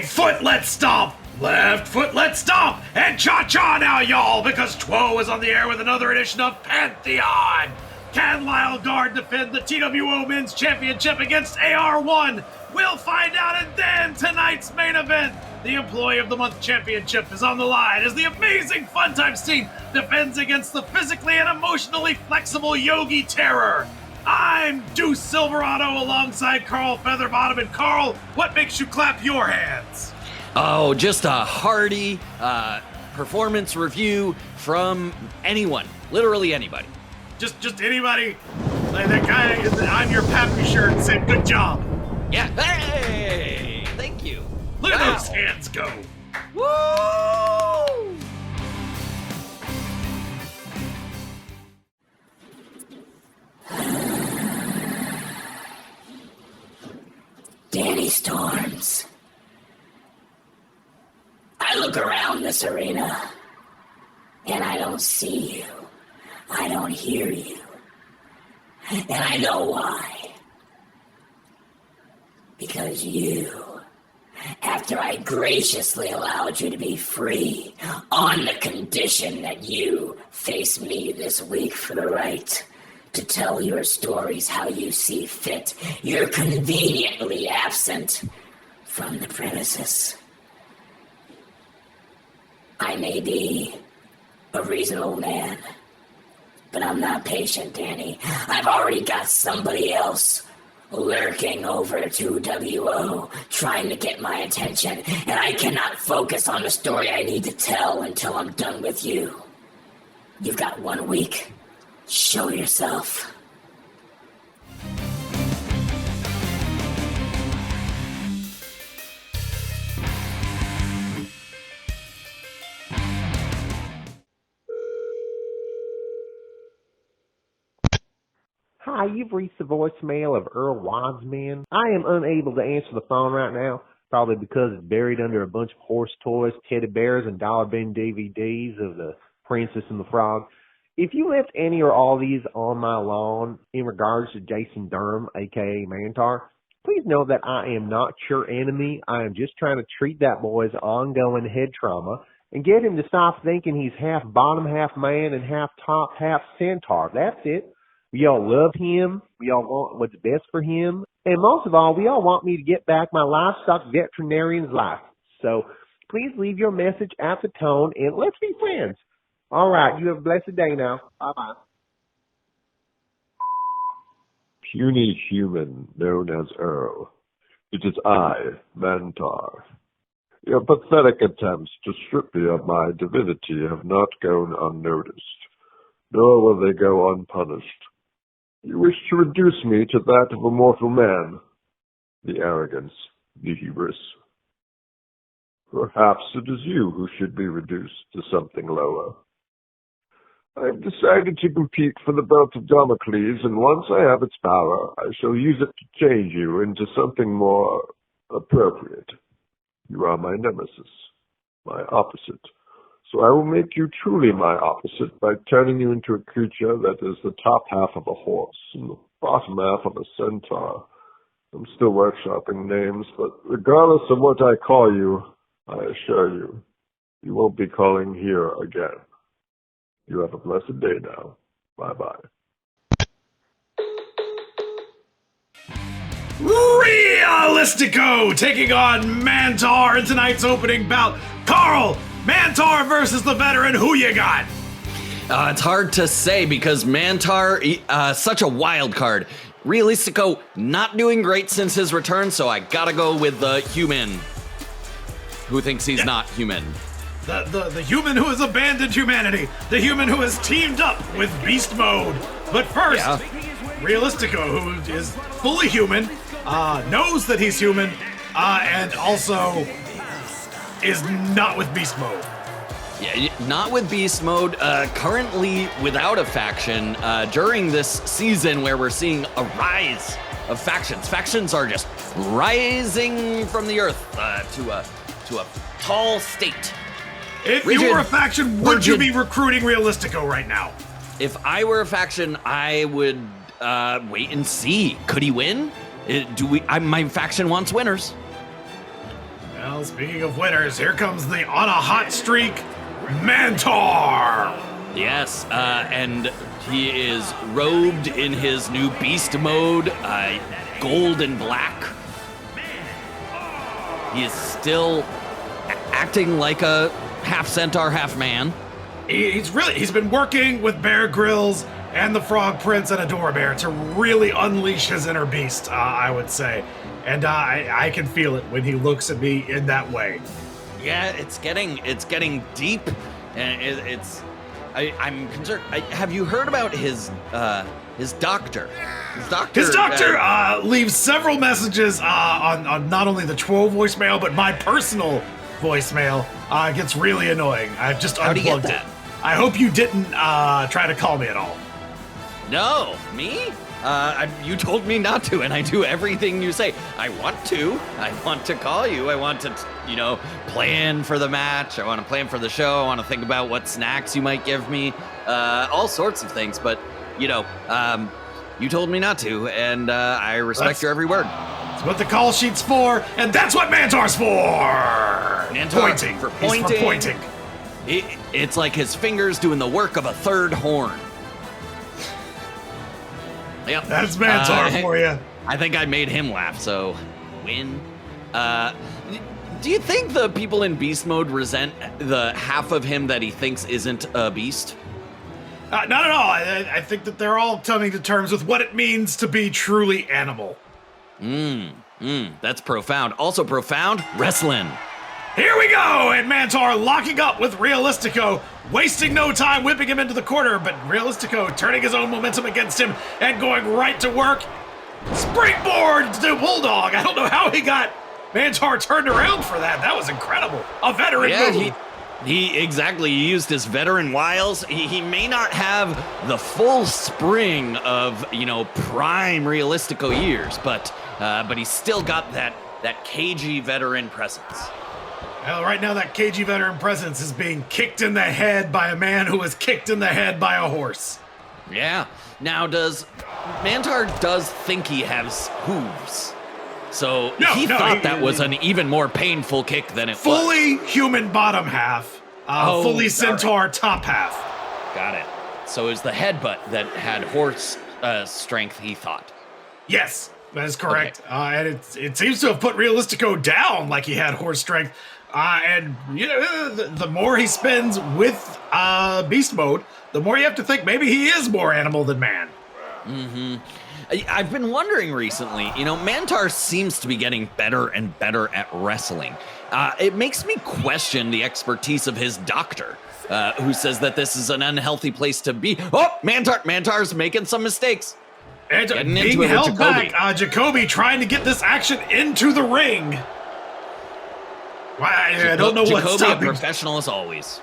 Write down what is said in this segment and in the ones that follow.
Right foot, let's stomp! Left foot, let's stomp! And cha-cha now, y'all, because Two is on the air with another edition of Pantheon! Can Lyle Guard defend the TWO Men's Championship against AR1? We'll find out, and then tonight's main event, the Employee of the Month Championship is on the line as the amazing Funtimestein defends against the physically and emotionally flexible Yogi Terror. I'm Deuce Silverado alongside Carl Featherbottom. And Carl, what makes you clap your hands? Oh, just a hearty performance review from anyone, literally anybody. Just anybody? Like that guy on your Pappy shirt said, good job. Yeah, hey, thank you. Look at those hands go. Woo! Danny Storms. I look around this arena, and I don't see you. I don't hear you. And I know why. Because you, after I graciously allowed you to be free, on the condition that you face me this week for the right to tell your stories how you see fit, you're conveniently absent from the premises. I may be a reasonable man, but I'm not patient, Danny. I've already got somebody else lurking over 2WO, trying to get my attention, and I cannot focus on the story I need to tell until I'm done with you. You've got 1 week. Show yourself. Hi, you've reached the voicemail of Earl Wadsman. I am unable to answer the phone right now, probably because it's buried under a bunch of horse toys, teddy bears, and dollar bin DVDs of the Princess and the Frog. If you left any or all these on my lawn in regards to Jason Durham, a.k.a. Mantaur, please know that I am not your enemy. I am just trying to treat that boy's ongoing head trauma and get him to stop thinking he's half bottom, half man, and half top, half centaur. That's it. We all love him. We all want what's best for him. And most of all, we all want me to get back my livestock veterinarian's license. So please leave your message at the tone and let's be friends. All right. You have a blessed day now. Bye-bye. Puny human known as Earl. It is I, Mantaur. Your pathetic attempts to strip me of my divinity have not gone unnoticed, nor will they go unpunished. You wish to reduce me to that of a mortal man. The arrogance, the hubris. Perhaps it is you who should be reduced to something lower. I have decided to compete for the belt of Damocles, and once I have its power, I shall use it to change you into something more appropriate. You are my nemesis, my opposite. So I will make you truly my opposite by turning you into a creature that is the top half of a horse and the bottom half of a centaur. I'm still workshopping names, but regardless of what I call you, I assure you, you won't be calling here again. You have a blessed day now. Bye-bye. Realistico taking on Mantaur in tonight's opening bout. Carl, Mantaur versus the veteran, who you got? It's hard to say because Mantaur, such a wild card. Realistico not doing great since his return, so I gotta go with the human who thinks he's not human. The human who has abandoned humanity. The human who has teamed up with beast mode. But first, Realistico, who is fully human, knows that he's human, and also is not with beast mode. Yeah, not with beast mode, currently without a faction, during this season where we're seeing a rise of factions. Factions are just rising from the earth to a tall state. If you were a faction, would you be recruiting Realistico right now? If I were a faction, I would wait and see. Could he win? My faction wants winners. Well, Well, speaking of winners, here comes the on a hot streak, Mantaur. Yes, and he is robed in his new beast mode, gold and black. He is still acting like a half centaur, half man. He's been working with Bear Grylls and the Frog Prince and Adora Bear to really unleash his inner beast, I would say. And I can feel it when he looks at me in that way. Yeah, it's getting deep, and I'm concerned. Have you heard about his doctor? His doctor leaves several messages on not only the Two voicemail, but my personal voicemail. It gets really annoying. I've just unplugged it. I hope you didn't try to call me at all. No, me? You told me not to, and I do everything you say. I want to call you. I want to, plan for the match. I want to plan for the show. I want to think about what snacks you might give me. All sorts of things, but, you told me not to, and I respect your every word. That's what the call sheet's for, and that's what Mantaur's for! Pointing. For pointing. He's for pointing. It's like his fingers doing the work of a third horn. Yep. That's Mantaur for you. I think I made him laugh, so win. Do you think the people in beast mode resent the half of him that he thinks isn't a beast? Not at all. I think that they're all coming to terms with what it means to be truly animal. That's profound. Also profound, wrestling. Here we go! And Mantaur locking up with Realistico, wasting no time whipping him into the corner, but Realistico turning his own momentum against him and going right to work. Springboard to Bulldog. I don't know how he got Mantaur turned around for that. That was incredible. A veteran move. He used his veteran wiles. He may not have the full spring of, prime Realistico years, but he's still got that cagey veteran presence. Well, right now that cagey veteran presence is being kicked in the head by a man who was kicked in the head by a horse. Yeah. Now, Mantaur does think he has hooves. So he thought that was an even more painful kick than it was. Fully human bottom half, fully centaur top half. Got it. So it was the headbutt that had horse strength, he thought. Yes, that is correct. Okay. And it seems to have put Realistico down like he had horse strength. And the more he spends with beast mode, the more you have to think maybe he is more animal than man. Mm-hmm. I've been wondering recently, Mantaur seems to be getting better and better at wrestling. It makes me question the expertise of his doctor, who says that this is an unhealthy place to be. Oh, Mantaur's making some mistakes. And being held back, Jacoby trying to get this action into the ring. I don't know what's stopping. Jacoby, a professional as always.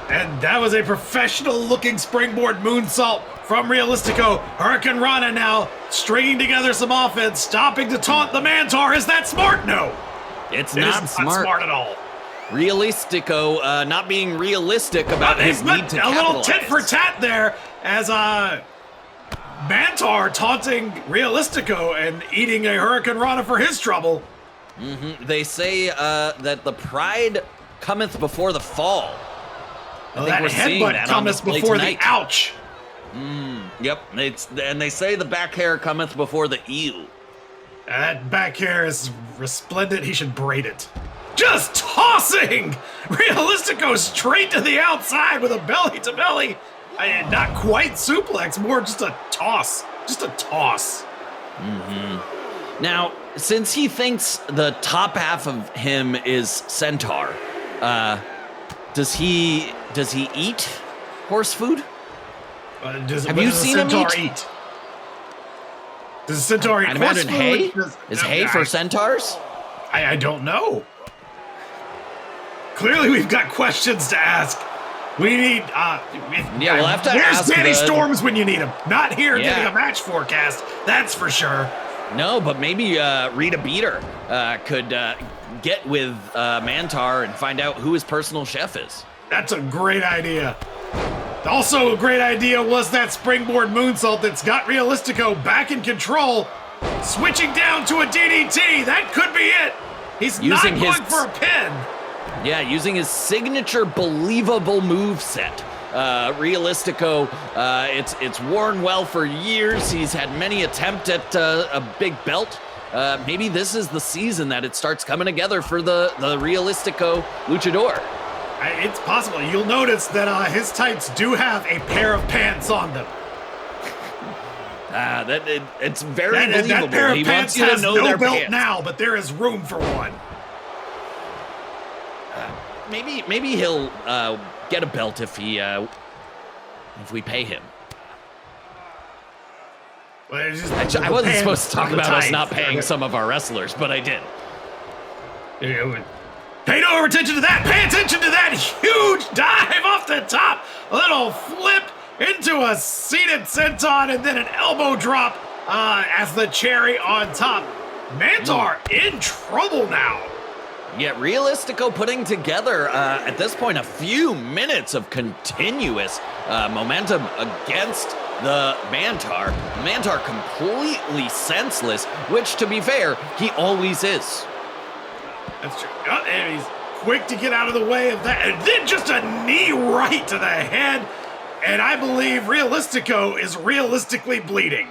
And that was a professional-looking springboard moonsault from Realistico. Hurricane Rana now stringing together some offense, stopping to taunt the Mantaur. Is that smart? No. It's not smart. Not smart at all. Realistico not being realistic about his need to capitalize. A little tit for tat there as Mantaur taunting Realistico and eating a Hurricane Rana for his trouble. Mm-hmm. They say that the pride cometh before the fall. I think we're seeing that cometh before the ouch. Yep. And they say the back hair cometh before the ew. That back hair is resplendent. He should braid it. Just tossing Realistico straight to the outside with a belly to belly. Not quite suplex, more just a toss. Just a toss. Mm-hmm. Now, since he thinks the top half of him is centaur, does he eat horse food? Have you seen him eat? Does a centaur eat I'd horse imagine food? hay? Is hay for centaurs? I don't know. Clearly, we've got questions to ask. We need, we'll have to ask. Where's Danny Storms when you need him? Not here getting a match forecast, that's for sure. No, but maybe Rita Beater could get with Mantaur and find out who his personal chef is. That's a great idea. Also a great idea was that springboard moonsault that's got Realistico back in control. Switching down to a DDT, that could be it. He's using not going for a pin. Yeah, using his signature believable moveset. Realistico, it's worn well for years. He's had many attempts at a big belt. Maybe this is the season that it starts coming together for the Realistico luchador. It's possible. You'll notice that his tights do have a pair of pants on them. It's very believable. That pair of he pants wants you to has know no their belt pants. now, but there is room for one. Maybe he'll get a belt if we pay him. Well, I wasn't supposed to talk about us not paying some of our wrestlers, but I did. Pay no attention to that. Pay attention to that huge dive off the top. A little flip into a seated senton and then an elbow drop as the cherry on top. Mantaur in trouble now. Yeah, Realistico putting together, at this point, a few minutes of continuous momentum against the Mantaur. Mantaur completely senseless, which, to be fair, he always is. That's true. And he's quick to get out of the way of that. And then just a knee right to the head. And I believe Realistico is realistically bleeding.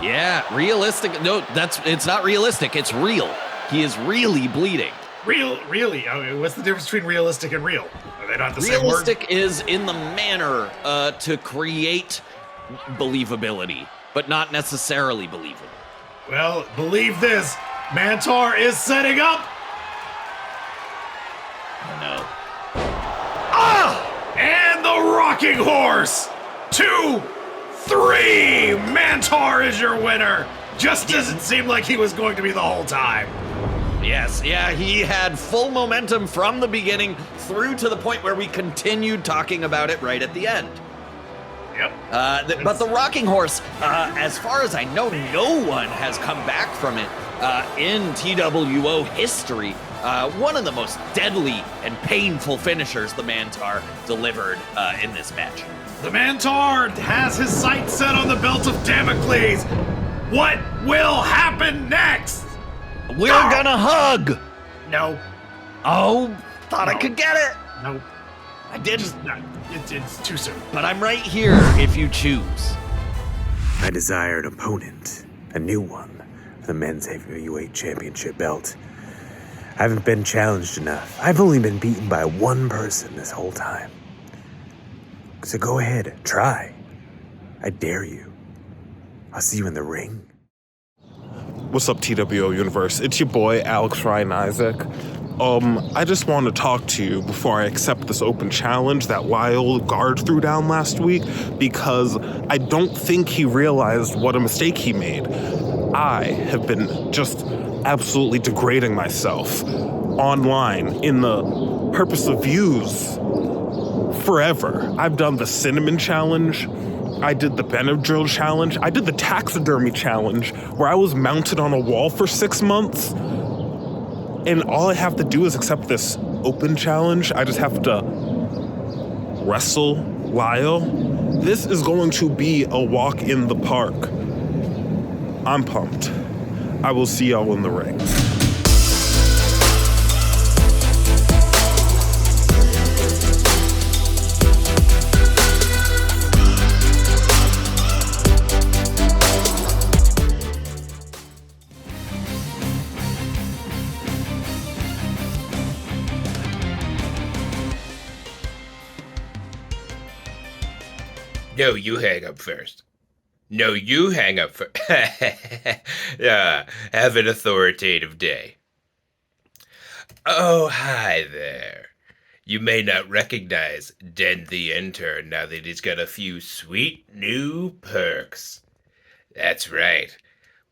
Yeah, realistic. No, it's not realistic. It's real. He is really bleeding. Really? What's the difference between realistic and real? Are they not the same word? Realistic is in the manner to create believability, but not necessarily believable. Well, believe this. Mantaur is setting up. Oh, no. And the rocking horse. 2, 3. Mantaur is your winner. Just doesn't seem like he was going to be the whole time. Yes, yeah, he had full momentum from the beginning through to the point where we continued talking about it right at the end. Yep. But the rocking horse, as far as I know, no one has come back from it in TWO history. One of the most deadly and painful finishers the Mantaur delivered in this match. The Mantaur has his sights set on the belt of Damocles. What will happen next? We're gonna hug! No. Oh, thought I could get it! No. I didn't. It's too soon. But I'm right here if you choose. I desire an opponent, a new one, for the men's heavyweight championship belt. I haven't been challenged enough. I've only been beaten by one person this whole time. So go ahead, try. I dare you. I'll see you in the ring. What's up, TWO Universe? It's your boy, Alex Ryan Isaac. I just want to talk to you before I accept this open challenge that Lyle Guard threw down last week, because I don't think he realized what a mistake he made. I have been just absolutely degrading myself online in the purpose of views forever. I've done the cinnamon challenge. I did the Benadryl challenge. I did the taxidermy challenge where I was mounted on a wall for 6 months. And all I have to do is accept this open challenge. I just have to wrestle Lyle. This is going to be a walk in the park. I'm pumped. I will see y'all in the ring. No, you hang up first. No, you hang up first. Have an authoritative day. Oh, hi there. You may not recognize Den the Intern now that he's got a few sweet new perks. That's right.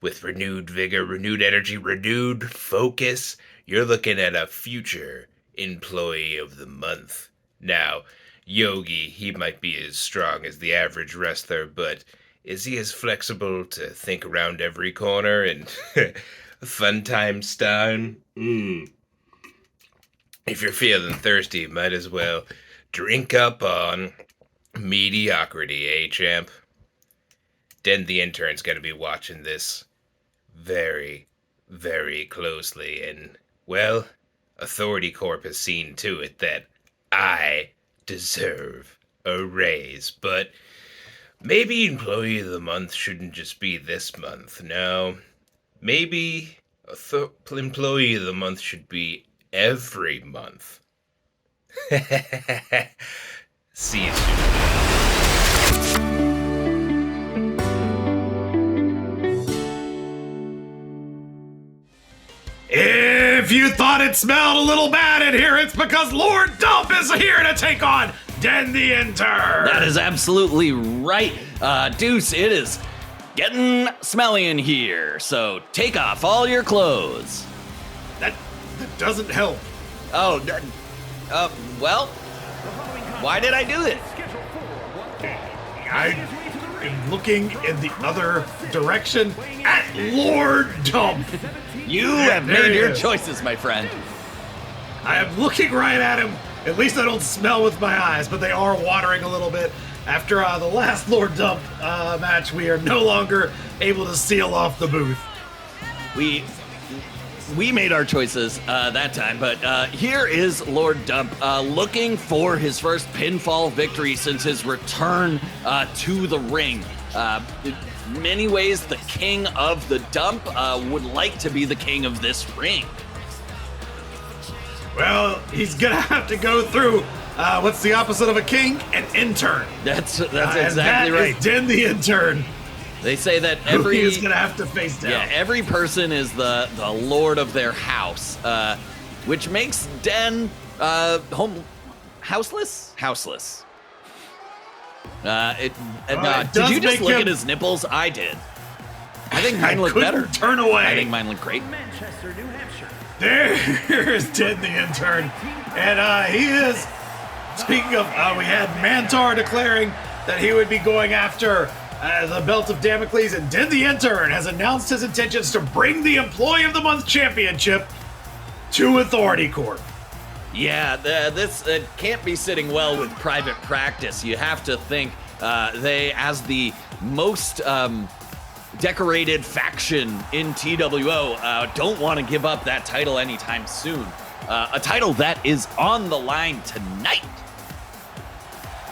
With renewed vigor, renewed energy, renewed focus, you're looking at a future Employee of the Month. Now, Yogi, he might be as strong as the average wrestler, but is he as flexible to think around every corner and Funtimestein? If you're feeling thirsty, might as well drink up on mediocrity, eh, champ? Den the Intern's gonna be watching this very, very closely, and Well, Authority Corp has seen to it that I deserve a raise, but maybe Employee of the Month shouldn't just be this month. No, maybe Employee of the Month should be every month. See you soon. If you thought it smelled a little bad in here, it's because Lord Dump is here to take on Den the Intern. That is absolutely right. Deuce, it is getting smelly in here, so take off all your clothes. That doesn't help. Oh, well, why did I do it? I am looking in the other direction at Lord Dump. You have there made he your is. choices, my friend. I am looking right at him. At least I don't smell with my eyes, but they are watering a little bit. After the last Lord Dump match, we are no longer able to seal off the booth. We made our choices that time, but here is Lord Dump looking for his first pinfall victory since his return to the ring. In many ways, the king of the dump would like to be the king of this ring. Well, he's gonna have to go through what's the opposite of a king? An intern. That's exactly and that right. is Den the Intern. They say that Who every he is gonna have to face down. Yeah, every person is the lord of their house, which makes Den houseless. Did does you just make look him- at his nipples? I did. I think mine I look couldn't better. turn away. I think mine look great. There's Den the Intern. And he is, speaking of, we had Mantaur declaring that he would be going after the belt of Damocles, and Den the Intern has announced his intentions to bring the Employee of the Month championship to Authority Corp. Yeah, this can't be sitting well with Private Practice. You have to think they, as the most decorated faction in TWO, don't want to give up that title anytime soon. A title that is on the line tonight.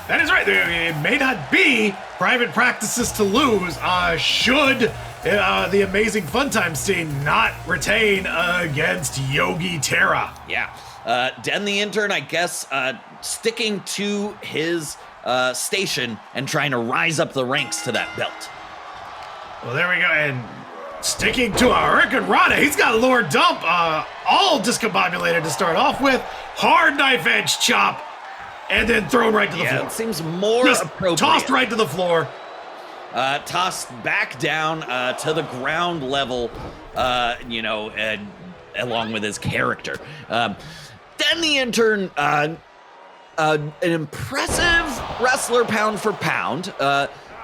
That is right. It may not be Private Practices to lose should the amazing Funtimestein not retain against Yogi Terror. Yeah. Den the Intern, I guess, sticking to his station and trying to rise up the ranks to that belt. Well, there we go. And sticking to a Hurricane Rana, he's got Lord Dump all discombobulated to start off with. Hard knife edge chop, and then thrown right to the floor. It seems more Just appropriate. tossed right to the floor. Tossed back down to the ground level, and along with his character. Den the Intern, an impressive wrestler pound for pound.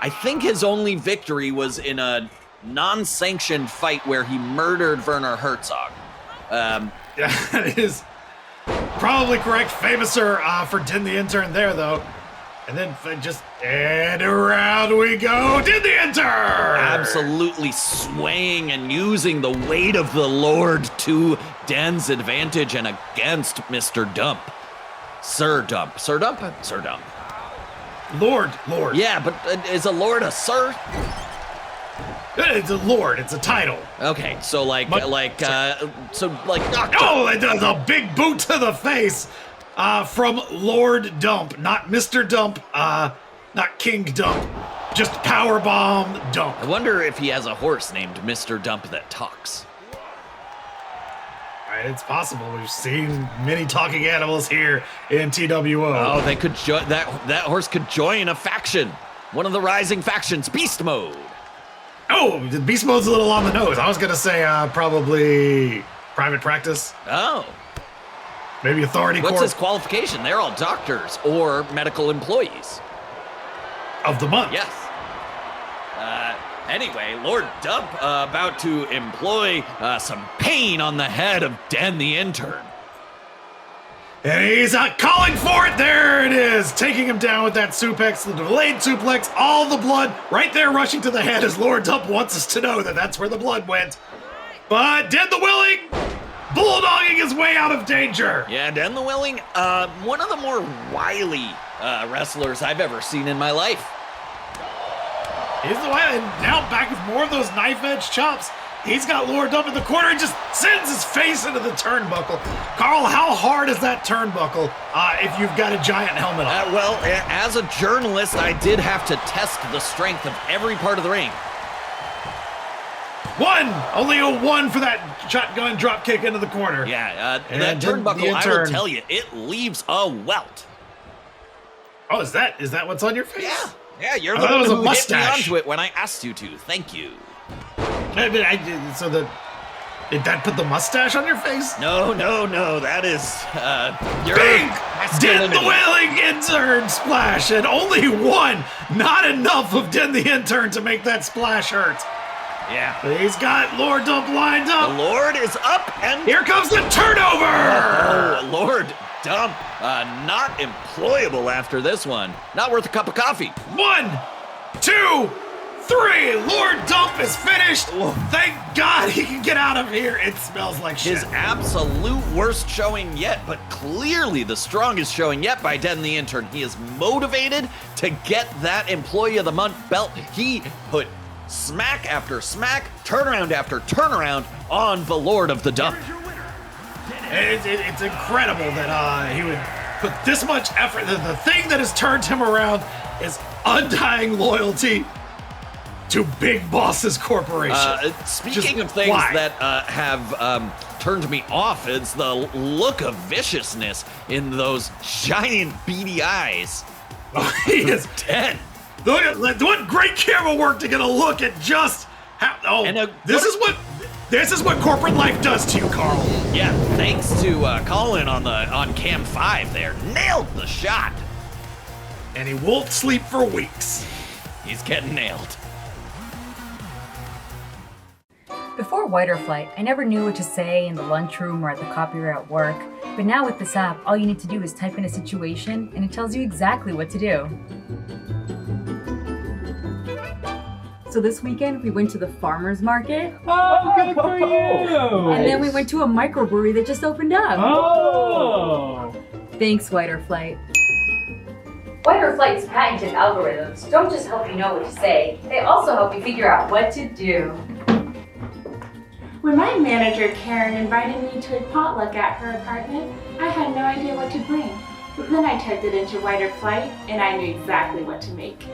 I think his only victory was in a non-sanctioned fight where he murdered Werner Herzog. That is probably correct. Famouser for Den the Intern there, though. And then and around we go. Den the Intern! Absolutely swaying and using the weight of the Lord to Den's advantage and against Mr. Dump. Sir Dump. Sir Dump? Sir Dump. Lord. Yeah, but is a Lord a Sir? It's a Lord. It's a title. Okay, so Doctor. Oh, it does a big boot to the face from Lord Dump. Not Mr. Dump, not King Dump. Just Powerbomb Dump. I wonder if he has a horse named Mr. Dump that talks. It's possible. We've seen many talking animals here in TWO. Oh, they could that horse could join a faction. One of the rising factions, Beast Mode. Oh, the Beast Mode's a little on the nose. I was going to say probably Private Practice. Oh. Maybe Authority Corp. What's his qualification? They're all doctors or medical employees. Of the month. Yes. Anyway, Lord Dump about to employ some pain on the head of Den the Intern. And he's calling for it. There it is. Taking him down with that suplex, the delayed suplex, all the blood right there rushing to the head as Lord Dump wants us to know that that's where the blood went. But Den the Willing, bulldogging his way out of danger. Yeah, Den the Willing, one of the more wily wrestlers I've ever seen in my life. He's the way, and now back with more of those knife-edge chops. He's got Lord Dump in the corner and just sends his face into the turnbuckle. Carl, how hard is that turnbuckle if you've got a giant helmet on? Well, as a journalist, I did have to test the strength of every part of the ring. Only a 1 for that shotgun drop kick into the corner. Yeah, that turnbuckle, I will tell you, it leaves a welt. Oh, is that what's on your face? Yeah, you're the one who hit me onto it when I asked you to. Thank you. Did that put the mustache on your face? No, that is, your big Den the Wailing Intern splash, and only 1. Not enough of Den the Intern to make that splash hurt. Yeah. But he's got Lord Dump lined up. The Lord is up, and here comes the turnover! Oh, Lord Dump, not employable after this one. Not worth a cup of coffee. 1, 2, 3. Lord Dump is finished. Thank God he can get out of here. It smells like shit. His absolute worst showing yet, but clearly the strongest showing yet by Den the Intern. He is motivated to get that Employee of the Month belt. He put smack after smack, turnaround after turnaround on the Lord of the Dump. It's incredible that he would put this much effort. The thing that has turned him around is undying loyalty to Big Boss's corporation. Speaking of things that have turned me off, it's the look of viciousness in those giant beady eyes. He is dead. Look at what great camera work to get a look at just how. Oh, this is what corporate life does to you, Carl. Yeah, thanks to Colin on cam 5 there, nailed the shot, and he won't sleep for weeks. He's getting nailed. Before Whiter Flight, I never knew what to say in the lunchroom or at the copier at work. But now with this app, all you need to do is type in a situation and it tells you exactly what to do. So this weekend, we went to the farmer's market. Oh, good for you! And then we went to a microbrewery that just opened up. Oh! Thanks, Whiter Flight. Whiter Flight's patented algorithms don't just help you know what to say, they also help you figure out what to do. When my manager, Karen, invited me to a potluck at her apartment, I had no idea what to bring. But then I typed it into Whiter Flight, and I knew exactly what to make.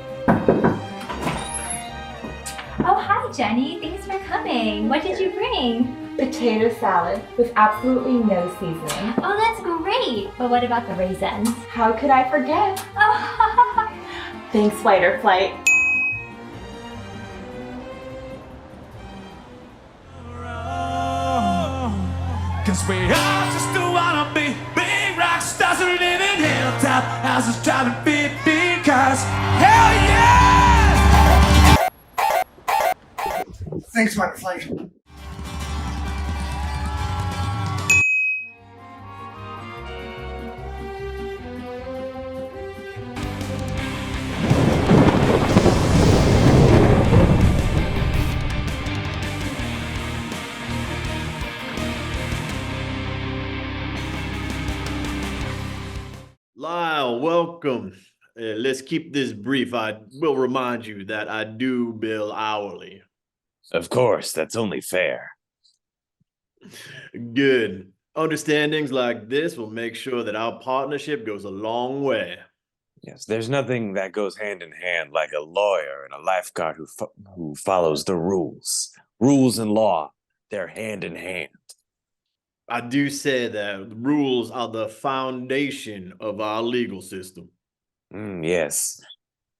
Oh, hi, Jenny. Thanks for coming. What did you bring? Potato salad with absolutely no seasoning. Oh, that's great. But what about the raisins? How could I forget? Oh, Thanks, Whiter Flight. Cause we all just don't wanna be big rock stars who live in hilltop houses driving 50 cars. Hell yeah! Thanks, Whiter Flight. Lyle, welcome. Let's keep this brief. I will remind you that I do bill hourly. Of course, that's only fair. Good. Understandings like this will make sure that our partnership goes a long way. Yes, there's nothing that goes hand in hand like a lawyer and a lifeguard who follows the rules. Rules and law, they're hand in hand. I do say that rules are the foundation of our legal system. Yes.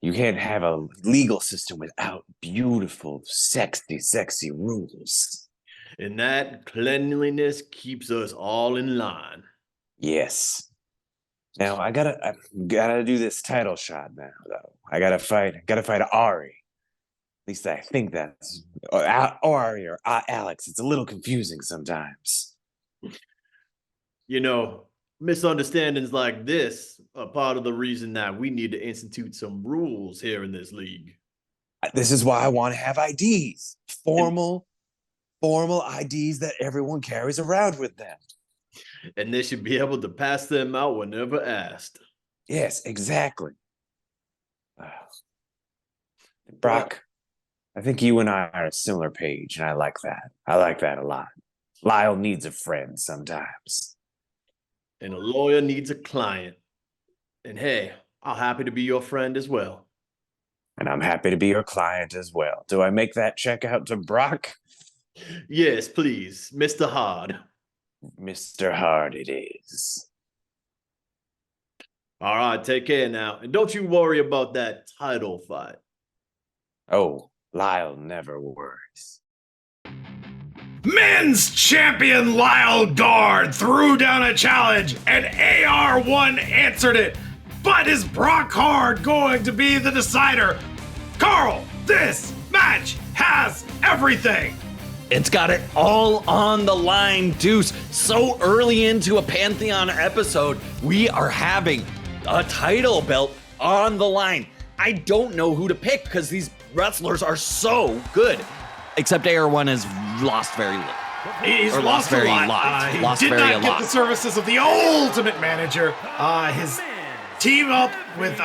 You can't have a legal system without beautiful, sexy rules. And that cleanliness keeps us all in line. Yes. Now I gotta do this title shot now, though. I gotta fight Ari. At least I think that's Ari or Alex. It's a little confusing sometimes. You know, misunderstandings like this are part of the reason that we need to institute some rules here in this league. This is why I want to have IDs. Formal, formal IDs that everyone carries around with them. And they should be able to pass them out whenever asked. Yes, exactly. Brock, I think you and I are on a similar page, and I like that. I like that a lot. Lyle needs a friend sometimes. And a lawyer needs a client. And hey, I'm happy to be your friend as well. And I'm happy to be your client as well. Do I make that check out to Brock? Yes, please, Mr. Hard. Mr. Hard it is. All right, take care now. And don't you worry about that title fight. Oh, Lyle never worries. Men's champion Lyle Guard threw down a challenge and AR1 answered it. But is Brock Hard going to be the decider? Carl, this match has everything. It's got it all on the line, Deuce. So early into a Pantheon episode, we are having a title belt on the line. I don't know who to pick because these wrestlers are so good. Except AR1 has lost very little. He's or lost very a lot. lot. He Lost did very not a get lot. the services of the ultimate manager. His team up with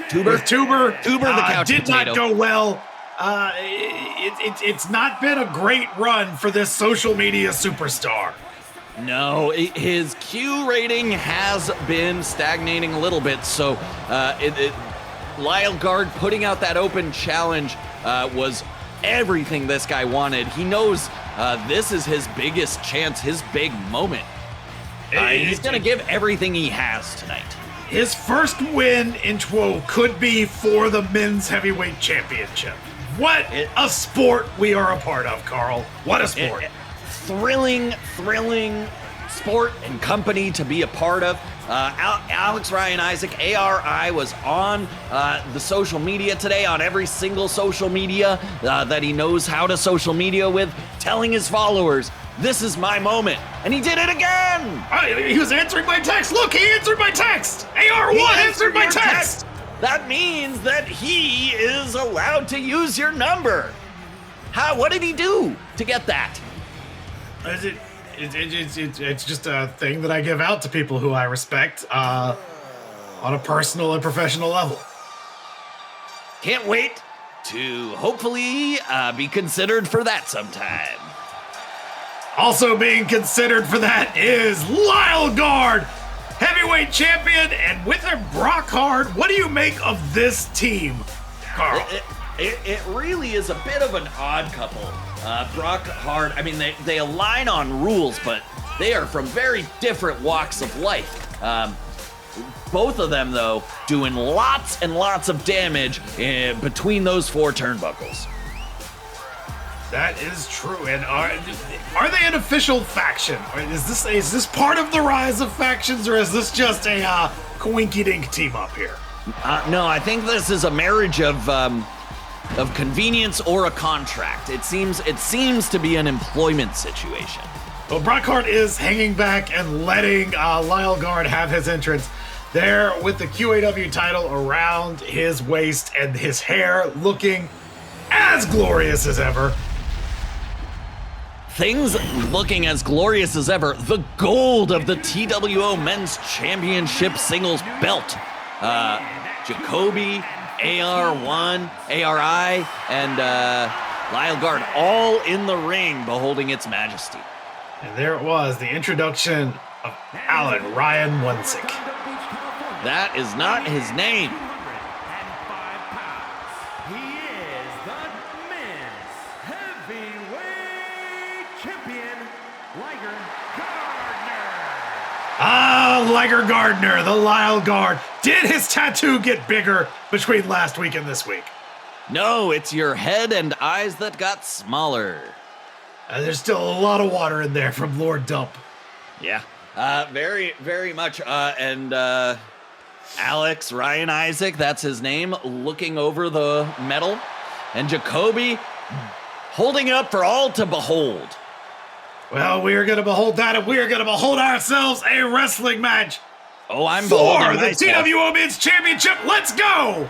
Tuber, with Tuber the couch did potato. not go well. It's not been a great run for this social media superstar. No, his Q rating has been stagnating a little bit. So Lyle Guard putting out that open challenge was everything this guy wanted. He knows this is his biggest chance, his big moment. He's going to give everything he has tonight. His first win in TWO could be for the men's heavyweight championship. What a sport we are a part of, Carl. What a sport. Thrilling sport and company to be a part of. Alex Ryan Isaac, ARI, was on the social media today, on every single social media that he knows how to social media with, telling his followers, this is my moment. And he did it again. He was answering my text. Look, he answered my text. AR1 answered my text. That means that he is allowed to use your number. What did he do to get that? It's just a thing that I give out to people who I respect on a personal and professional level. Can't wait to hopefully be considered for that sometime. Also being considered for that is Lyle Guard, heavyweight champion, and with him Brock Hard. What do you make of this team, Carl? It really is a bit of an odd couple. Brock Hard, I mean, they align on rules, but they are from very different walks of life. Both of them, though, doing lots and lots of damage between those four turnbuckles. That is true. And are they an official faction? Or is this part of the rise of factions, or is this just a coinky-dink team up here? No, I think this is a marriage of convenience or a contract. It seems to be an employment situation. Well, Brock Hart is hanging back and letting Lyle Guard have his entrance there with the QAW title around his waist and his hair looking as glorious as ever. Things looking as glorious as ever. The gold of the TWO Men's Championship Singles Belt. Jacoby, AR1, ARI, and Lyle Guard all in the ring beholding its majesty. And there it was, the introduction of Alan Ryan Wensick. That is not his name. He is the men's heavyweight champion, Liger Gardner. Liger Gardner, the Lyle Guard. Did his tattoo get bigger between last week and this week? No, it's your head and eyes that got smaller. There's still a lot of water in there from Lord Dump. Yeah, very, very much. And Alex Ryan Isaac, that's his name, looking over the medal. And Jacoby holding it up for all to behold. Well, we are going to behold that, and we are going to behold ourselves a wrestling match. Oh, I'm for beholding the myself. TWO Men's Championship. Let's go!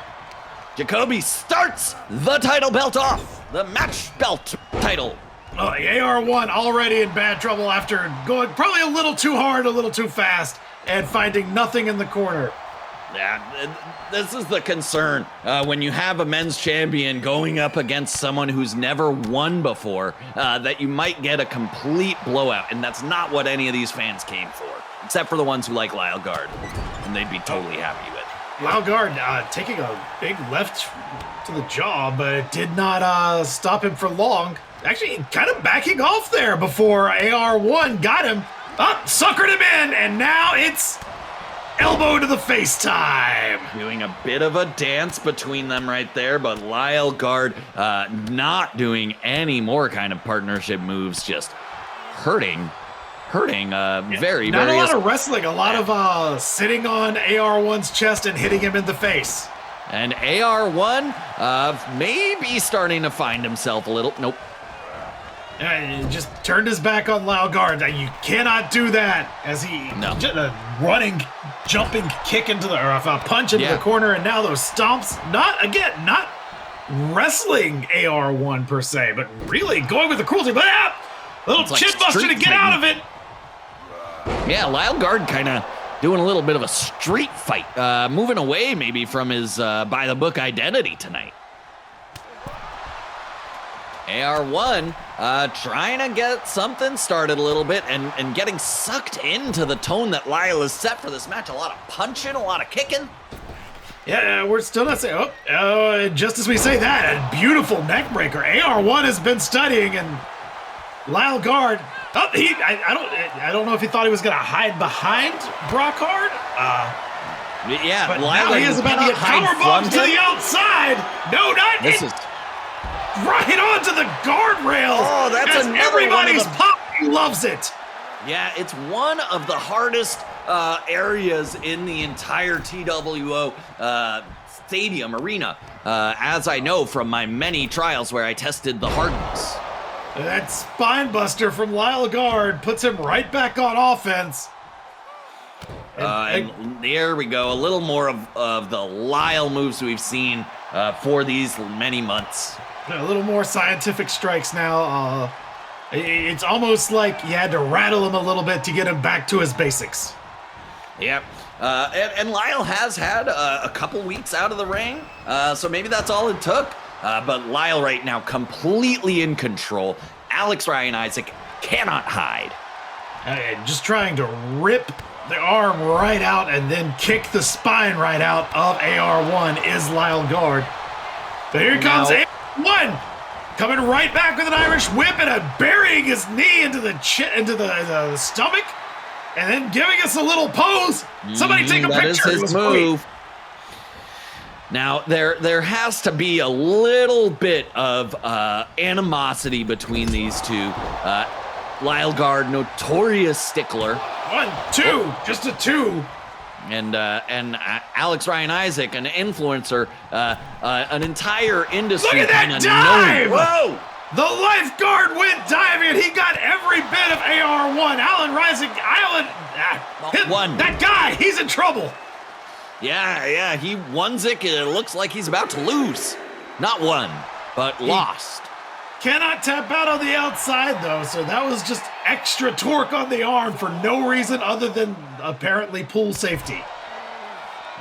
Jacoby starts the title belt off. the match belt title. AR1 already in bad trouble after going probably a little too hard, a little too fast, and finding nothing in the corner. Yeah, this is the concern when you have a men's champion going up against someone who's never won before, that you might get a complete blowout, and that's not what any of these fans came for, except for the ones who like Lyle Guard, and they'd be totally happy with. Lyle Guard taking a big left to the jaw, but it did not stop him for long. Actually, kind of backing off there before AR1 got him. Suckered him in, and now it's elbow to the face time. Doing a bit of a dance between them right there, but Lyle Guard not doing any more kind of partnership moves, just hurting very, not very... a lot of wrestling, a lot of sitting on AR1's chest and hitting him in the face. And AR1 maybe starting to find himself a little. Nope. He just turned his back on Lyle Guard. You cannot do that as he running, jumping kick into the, or a punch into the corner, and now those stomps. Not wrestling AR1 per se, but really going with the cruelty. But little chin buster to get out of it. Yeah, Lyle Guard kind of doing a little bit of a street fight, moving away maybe from his by the book identity tonight. AR1 trying to get something started a little bit and getting sucked into the tone that Lyle has set for this match. A lot of punching, a lot of kicking. Yeah, we're still not saying, just as we say that, a beautiful neck breaker. AR1 has been studying, and Lyle Guard, I don't know if he thought he was going to hide behind Brockhard. But Lyle now he is about to get powerbombed to the outside. No, not this is right onto the guardrails. Oh, that's as another everybody's one of the... pop. He loves it. Yeah, it's one of the hardest areas in the entire TWO stadium arena, as I know from my many trials where I tested the hardness. That spine buster from Lyle Guard puts him right back on offense. And there we go. A little more of the Lyle moves we've seen for these many months. A little more scientific strikes now. It's almost like you had to rattle him a little bit to get him back to his basics. Yep. And Lyle has had a couple weeks out of the ring, so maybe that's all it took. But Lyle right now completely in control. Alex Ryan Isaac cannot hide. Just trying to rip the arm right out and then kick the spine right out of AR1 is Lyle Guard. But here comes AR1 coming right back with an Irish whip and burying his knee into the stomach, and then giving us a little pose. Somebody take a picture. That is his move. Great. Now, there has to be a little bit of animosity between these two. Lyle Guard, notorious stickler. 1, 2, just a 2. And Alex Ryan Isaac, an influencer, an entire industry. Look at that dive! Whoa! The lifeguard went diving. He got every bit of AR1. That guy, he's in trouble. Yeah, he Onezik. It looks like he's about to lose. Not won, but lost. Cannot tap out on the outside, though, so that was just extra torque on the arm for no reason other than apparently pool safety.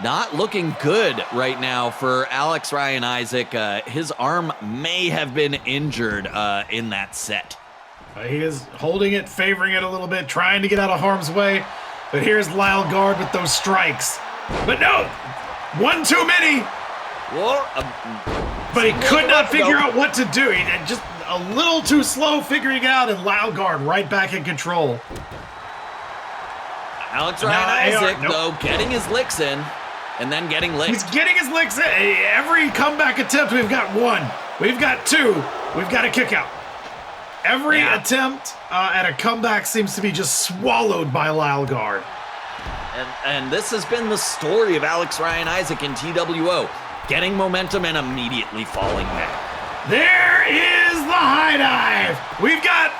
Not looking good right now for Alex Ryan Isaac. His arm may have been injured in that set. He is holding it, favoring it a little bit, trying to get out of harm's way. But here's Lyle Guard with those strikes. But no, one too many. Whoa, but he could not figure out what to do. He did just a little too slow figuring out, and Lyle Guard right back in control. Alex Ryan Isaac, though, getting his licks in, and then getting licked. He's getting his licks in. Every comeback attempt, we've got 1. We've got 2. We've got a kick out. Every attempt at a comeback seems to be just swallowed by Lyle Guard. And this has been the story of Alex Ryan Isaac in TWO. Getting momentum and immediately falling back. There is the high dive. We've got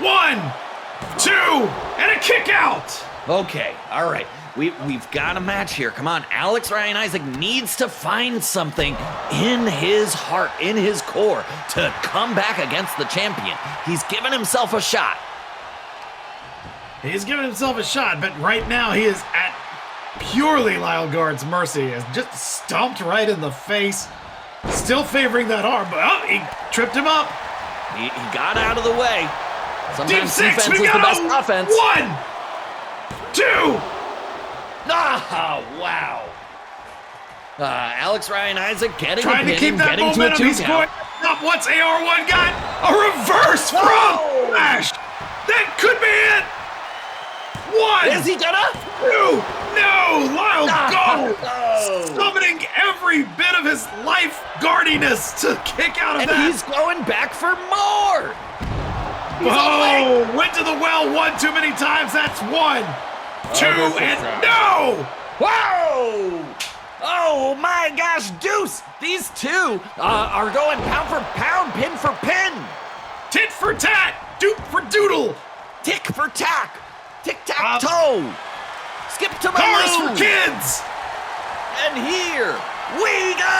1, 2, and a kick out. Okay, all right. We've got a match here. Come on, Alex Ryan Isaac needs to find something in his heart, in his core, to come back against the champion. He's given himself a shot. He's given himself a shot, but right now he is at purely Lyle Guard's mercy. Is just stomped right in the face. Still favoring that arm, but he tripped him up. He got out of the way. Sometimes Deep 6, defense is the best offense. 1, 2. Ah, wow. Alex Ryan Isaac getting Trying to keep that momentum. He's going up. What's AR1 got? A reverse from Flash. That could be it. 1. Is he gonna? 2. No, Lyle Guard summoning every bit of his life guardiness to kick out of that. And he's going back for more. Went to the well 1 too many times. That's 1, 2, and no! Whoa! Oh my gosh, Deuce! These two are going pound for pound, pin for pin. Tit for tat, dupe for doodle. Tick for tack, tic-tac-toe. Skip to my Cars loo. for kids. And here we go!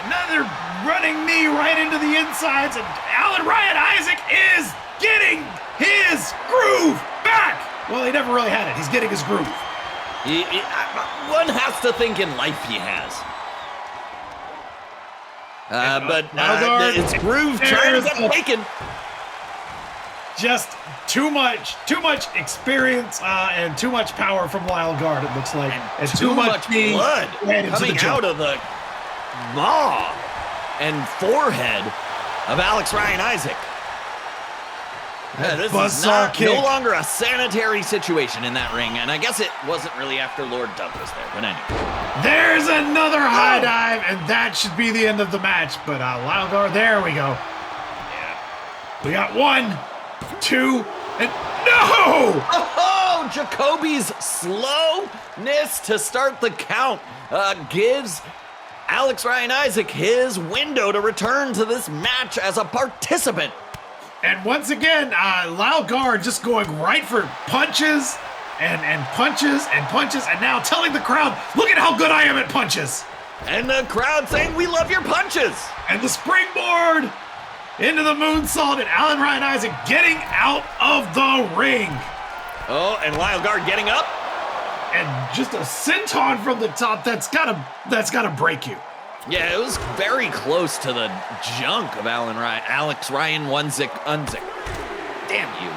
Another running knee right into the insides, and Alan Ryan Isaac is getting his groove back. Well, he never really had it. He's getting his groove. One has to think in life he has. But it's groove trying to get taken. Just too much experience and too much power from Lyle Guard, it looks like. And too much blood coming out of the maw and forehead of Alex Ryan Isaac. This is no longer a sanitary situation in that ring, and I guess it wasn't really after Lord Dub was there, but anyway. There's another high dive, and that should be the end of the match, but Lyle Guard, there we go. Yeah. We got 1, 2, and no! Oh, Jacoby's slowness to start the count gives Alex Ryan Isaac his window to return to this match as a participant. And once again, Lyle Guard just going right for punches and punches and punches, and now telling the crowd, look at how good I am at punches. And the crowd saying, we love your punches. And the springboard into the moonsault, and Alan Ryan Isaac getting out of the ring. Oh, and Lyle Guard getting up. And just a senton from the top, that's gotta break you. Yeah, it was very close to the junk of Alex Ryan unzick. Damn you.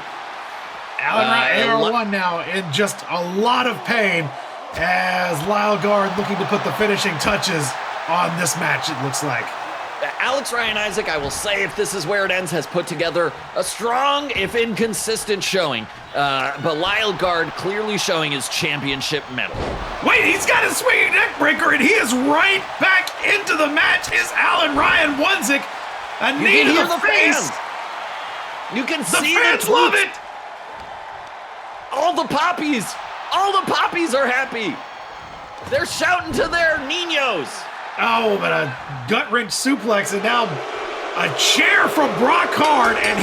Alan Ryan, AR1 now in just a lot of pain as Lyle Guard looking to put the finishing touches on this match, it looks like. Alex Ryan Isaac, I will say, if this is where it ends, has put together a strong, if inconsistent showing. But Lyle Guard clearly showing his championship medal. Wait, he's got a swinging neck breaker, and he is right back into the match. Is Alan Ryan Wunzik a knee to the face? You can The see fans love it. All the poppies are happy. They're shouting to their niños. Oh, but a gut wrench suplex, and now a chair from Brock Hard, and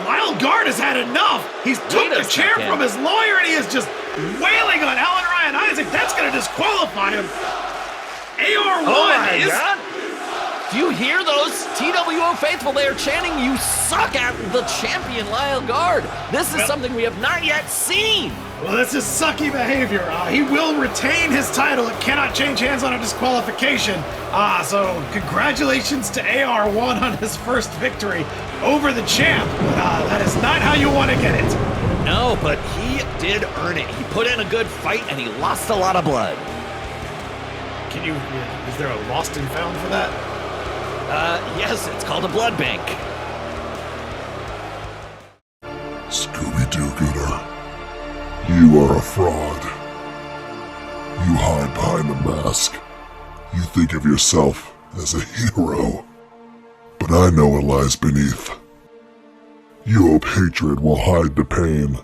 Lyle Guard has had enough. He's took the chair from his lawyer, and he is just wailing on Alan Ryan Isaac. That's going to disqualify him. AR1 is... Do you hear those TWO faithful? They are chanting, you suck at the champion, Lyle Guard. This is something we have not yet seen. Well, this is sucky behavior. He will retain his title. It cannot change hands on a disqualification. So congratulations to AR1 on his first victory over the champ. That is not how you want to get it. No, but he did earn it. He put in a good fight, and he lost a lot of blood. Is there a lost and found for that? Yes, it's called a blood bank. Scooby-Doo Gooder, you are a fraud. You hide behind a mask. You think of yourself as a hero. But I know what lies beneath. You hope hatred will hide the pain.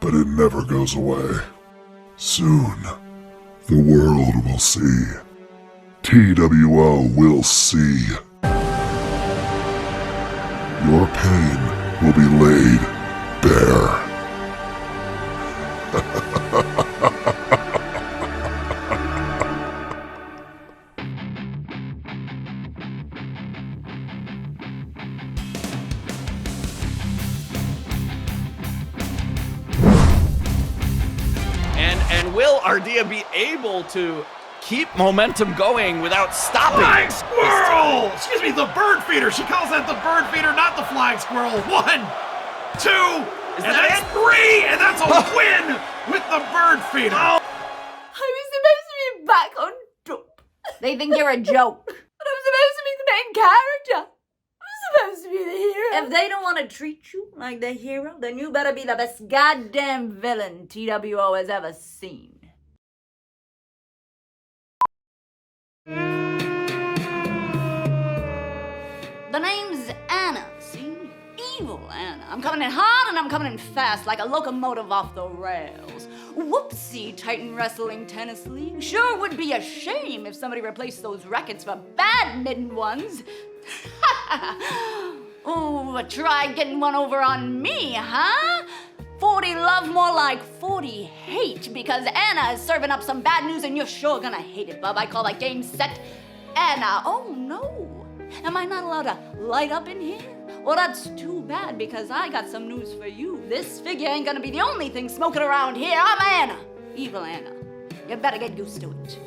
But it never goes away. Soon, the world will see. TWO will see. Your pain will be laid bear. And will Ardea be able to keep momentum going without stopping? Flying squirrel! Excuse me, the bird feeder. She calls that the bird feeder, not the flying squirrel. 1, 2, and that's 3, and that's a win with the bird feeder. I was supposed to be back on top. They think you're a joke. But I'm supposed to be the main character. I'm supposed to be the hero. If they don't want to treat you like the hero, then you better be the best goddamn villain TWO has ever seen. The name's Anna, see? Evil Anna. I'm coming in hard and I'm coming in fast like a locomotive off the rails. Whoopsie, Titan Wrestling Tennis League. Sure would be a shame if somebody replaced those rackets for badminton ones. Ooh, try getting one over on me, huh? 40 love, more like 40 hate, because Anna is serving up some bad news and you're sure gonna hate it, bub. I call that game set Anna. Oh no, am I not allowed to light up in here? Well, that's too bad, because I got some news for you. This figure ain't gonna be the only thing smoking around here. I'm Anna, evil Anna. You better get used to it.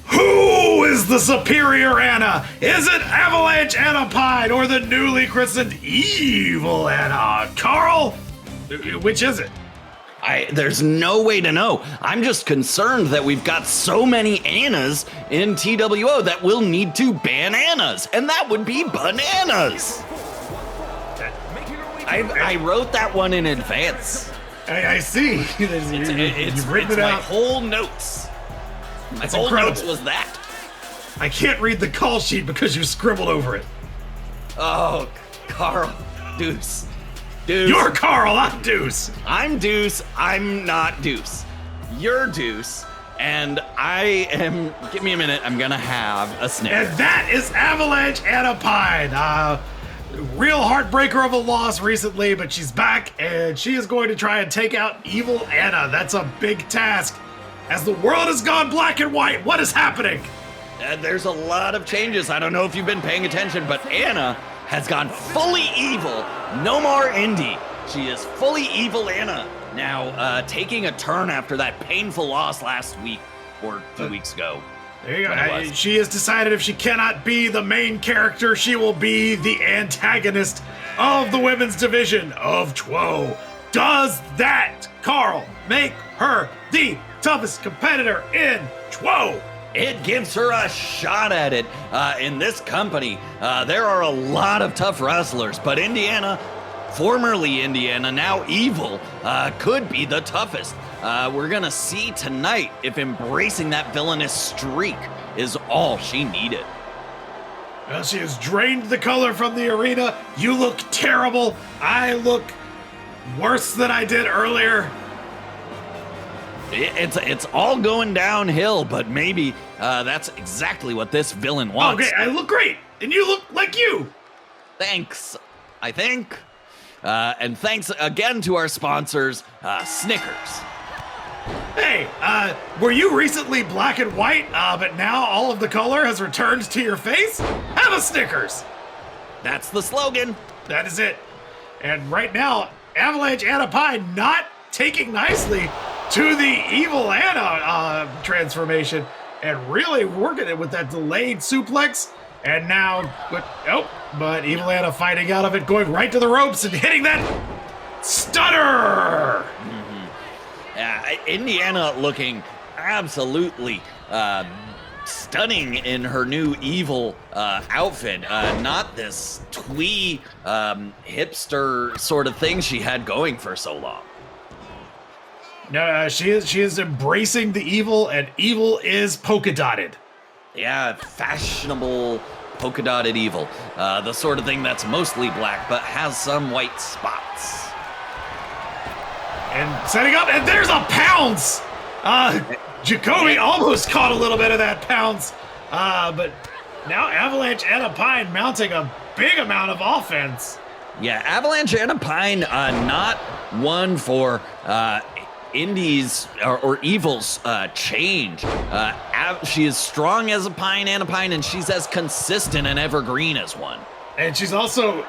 Who is the superior Anna? Is it Avalanche Anna Pine or the newly christened Evil Anna? Carl? Which is it? There's no way to know. I'm just concerned that we've got so many Annas in TWO that we'll need to ban Annas, and that would be bananas. I wrote that one in advance. I see. It's written it my out. whole notes. My That's whole incredible. notes was that. I can't read the call sheet because you scribbled over it. Oh, Carl, Deuce. You're Carl, I'm Deuce. I'm Deuce, I'm not Deuce. You're Deuce, and I am... Give me a minute, I'm gonna have a snicker. And that is Avalanche Anna Pine. Real heartbreaker of a loss recently, but she's back, and she is going to try and take out Evil Anna. That's a big task. As the world has gone black and white, what is happening? There's a lot of changes. I don't know if you've been paying attention, but Anna has gone fully evil. No more indie. She is fully evil Anna. Now, taking a turn after that painful loss last week, or 2 weeks ago. There you go. She has decided if she cannot be the main character, she will be the antagonist of the women's division of TWO. Does that, Carl, make her the toughest competitor in TWO? It gives her a shot at it. In this company, there are a lot of tough wrestlers, but Indiana, formerly Indiana, now evil, could be the toughest. We're gonna see tonight if embracing that villainous streak is all she needed. Well, she has drained the color from the arena. You look terrible. I look worse than I did earlier. It's all going downhill, but maybe that's exactly what this villain wants. Okay, I look great, and you look like you. Thanks, I think. And thanks again to our sponsors, Snickers. Hey, were you recently black and white, but now all of the color has returned to your face? Have a Snickers. That's the slogan. That is it. And right now, Avalanche Anna Pine not taking nicely to the Evil Anna transformation and really working it with that delayed suplex. And now, but Evil Anna fighting out of it, going right to the ropes and hitting that stunner. Indiana looking absolutely stunning in her new evil outfit. Not this twee hipster sort of thing she had going for so long. No, she is embracing the evil, and evil is polka dotted. Yeah, fashionable polka dotted evil. The sort of thing that's mostly black but has some white spots. And setting up, and there's a pounce! Jacoby almost caught a little bit of that pounce, but now Avalanche and Pine mounting a big amount of offense. Yeah, Avalanche and Pine not one for Indy's or Evil's change. She is strong as a Pine, and she's as consistent and evergreen as one. And she's also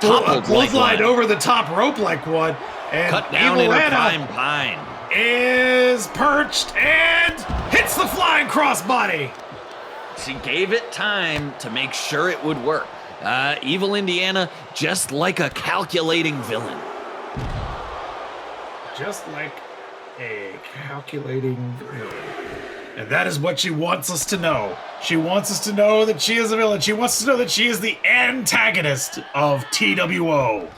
clotheslined like over the top rope like one. And cut down Evil in Anna a Pine. Is perched and hits the flying crossbody. She gave it time to make sure it would work. Evil Indiana, just like a calculating villain. Just like a calculating villain. And that is what she wants us to know. She wants us to know that she is a villain. She wants us to know that she is the antagonist of TWO.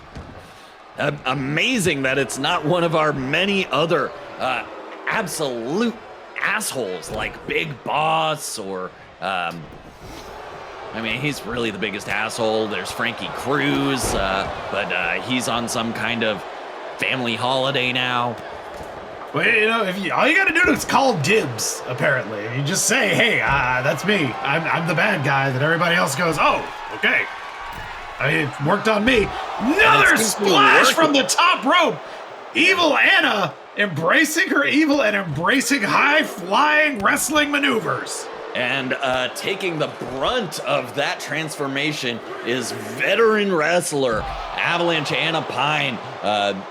Amazing that it's not one of our many other absolute assholes like Big Boss or, he's really the biggest asshole. There's Frankie Cruz, but he's on some kind of family holiday now. Well, all you gotta do is call dibs, apparently. You just say, hey, that's me. I'm the bad guy, that everybody else goes, oh, okay. It worked on me. Another splash from the top rope. Evil Anna embracing her evil and embracing high-flying wrestling maneuvers. And taking the brunt of that transformation is veteran wrestler Avalanche Anna Pine.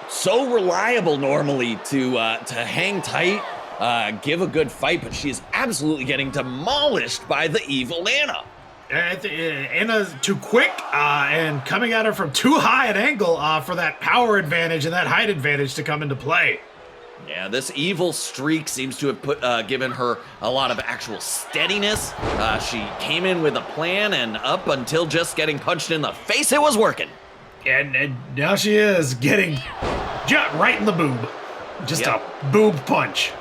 So reliable normally to hang tight, give a good fight, but she is absolutely getting demolished by the Evil Anna. Anna's too quick and coming at her from too high an angle for that power advantage and that height advantage to come into play. Yeah, this evil streak seems to have given her a lot of actual steadiness. She came in with a plan, and up until just getting punched in the face, it was working. And now she is getting right in the boob. Just a boob punch.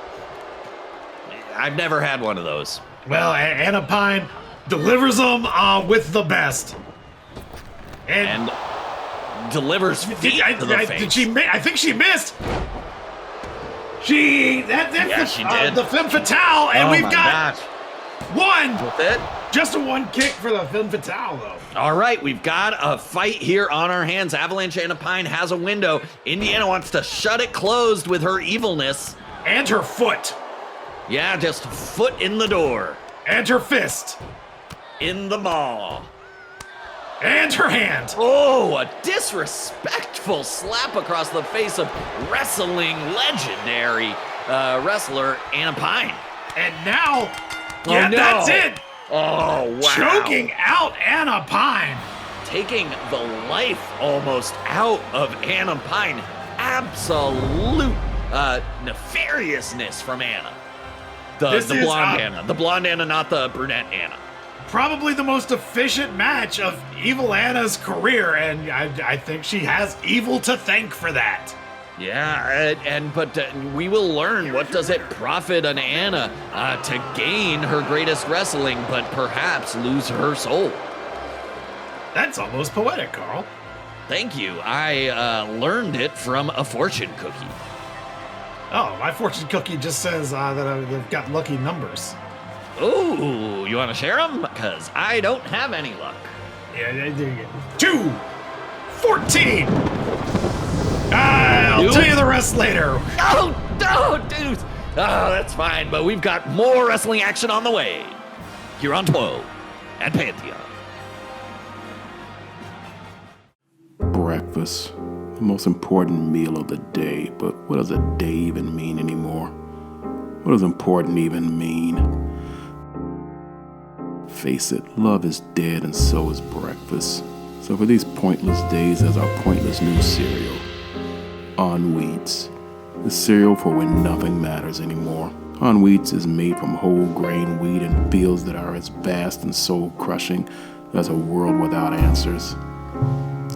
I've never had one of those. Well, Anna Pine delivers them with the best. And delivers feet to the face. I think she missed. She did. The femme fatale, and we've got one. With it? Just a one kick for the femme fatale, though. All right, we've got a fight here on our hands. Avalanche Anna Pine has a window. Indiana wants to shut it closed with her evilness. And her foot. Yeah, just foot in the door. And her fist. In the maw. And her hand. Oh, a disrespectful slap across the face of wrestling legendary wrestler Anna Pine. And now, that's it. Oh, wow. Choking out Anna Pine. Taking the life almost out of Anna Pine. Absolute nefariousness from Anna. The blonde Anna. The blonde Anna, not the brunette Anna. Probably the most efficient match of Evil Anna's career, and I think she has Evil to thank for that. Yeah, but we will learn what does it profit an Anna to gain her greatest wrestling, but perhaps lose her soul. That's almost poetic, Carl. Thank you. I learned it from a fortune cookie. Oh, my fortune cookie just says that I've got lucky numbers. Ooh, you want to share them? Because I don't have any luck. Yeah, 2, 14. I'll tell you the rest later. Oh, dude. Oh, that's fine, but we've got more wrestling action on the way here on TWO at Pantheon. Breakfast, the most important meal of the day, but what does a day even mean anymore? What does important even mean? Face it, love is dead and so is breakfast. So for these pointless days, there's our pointless new cereal. On Wheats, the cereal for when nothing matters anymore. On Wheats is made from whole grain wheat in fields that are as vast and soul-crushing as a world without answers.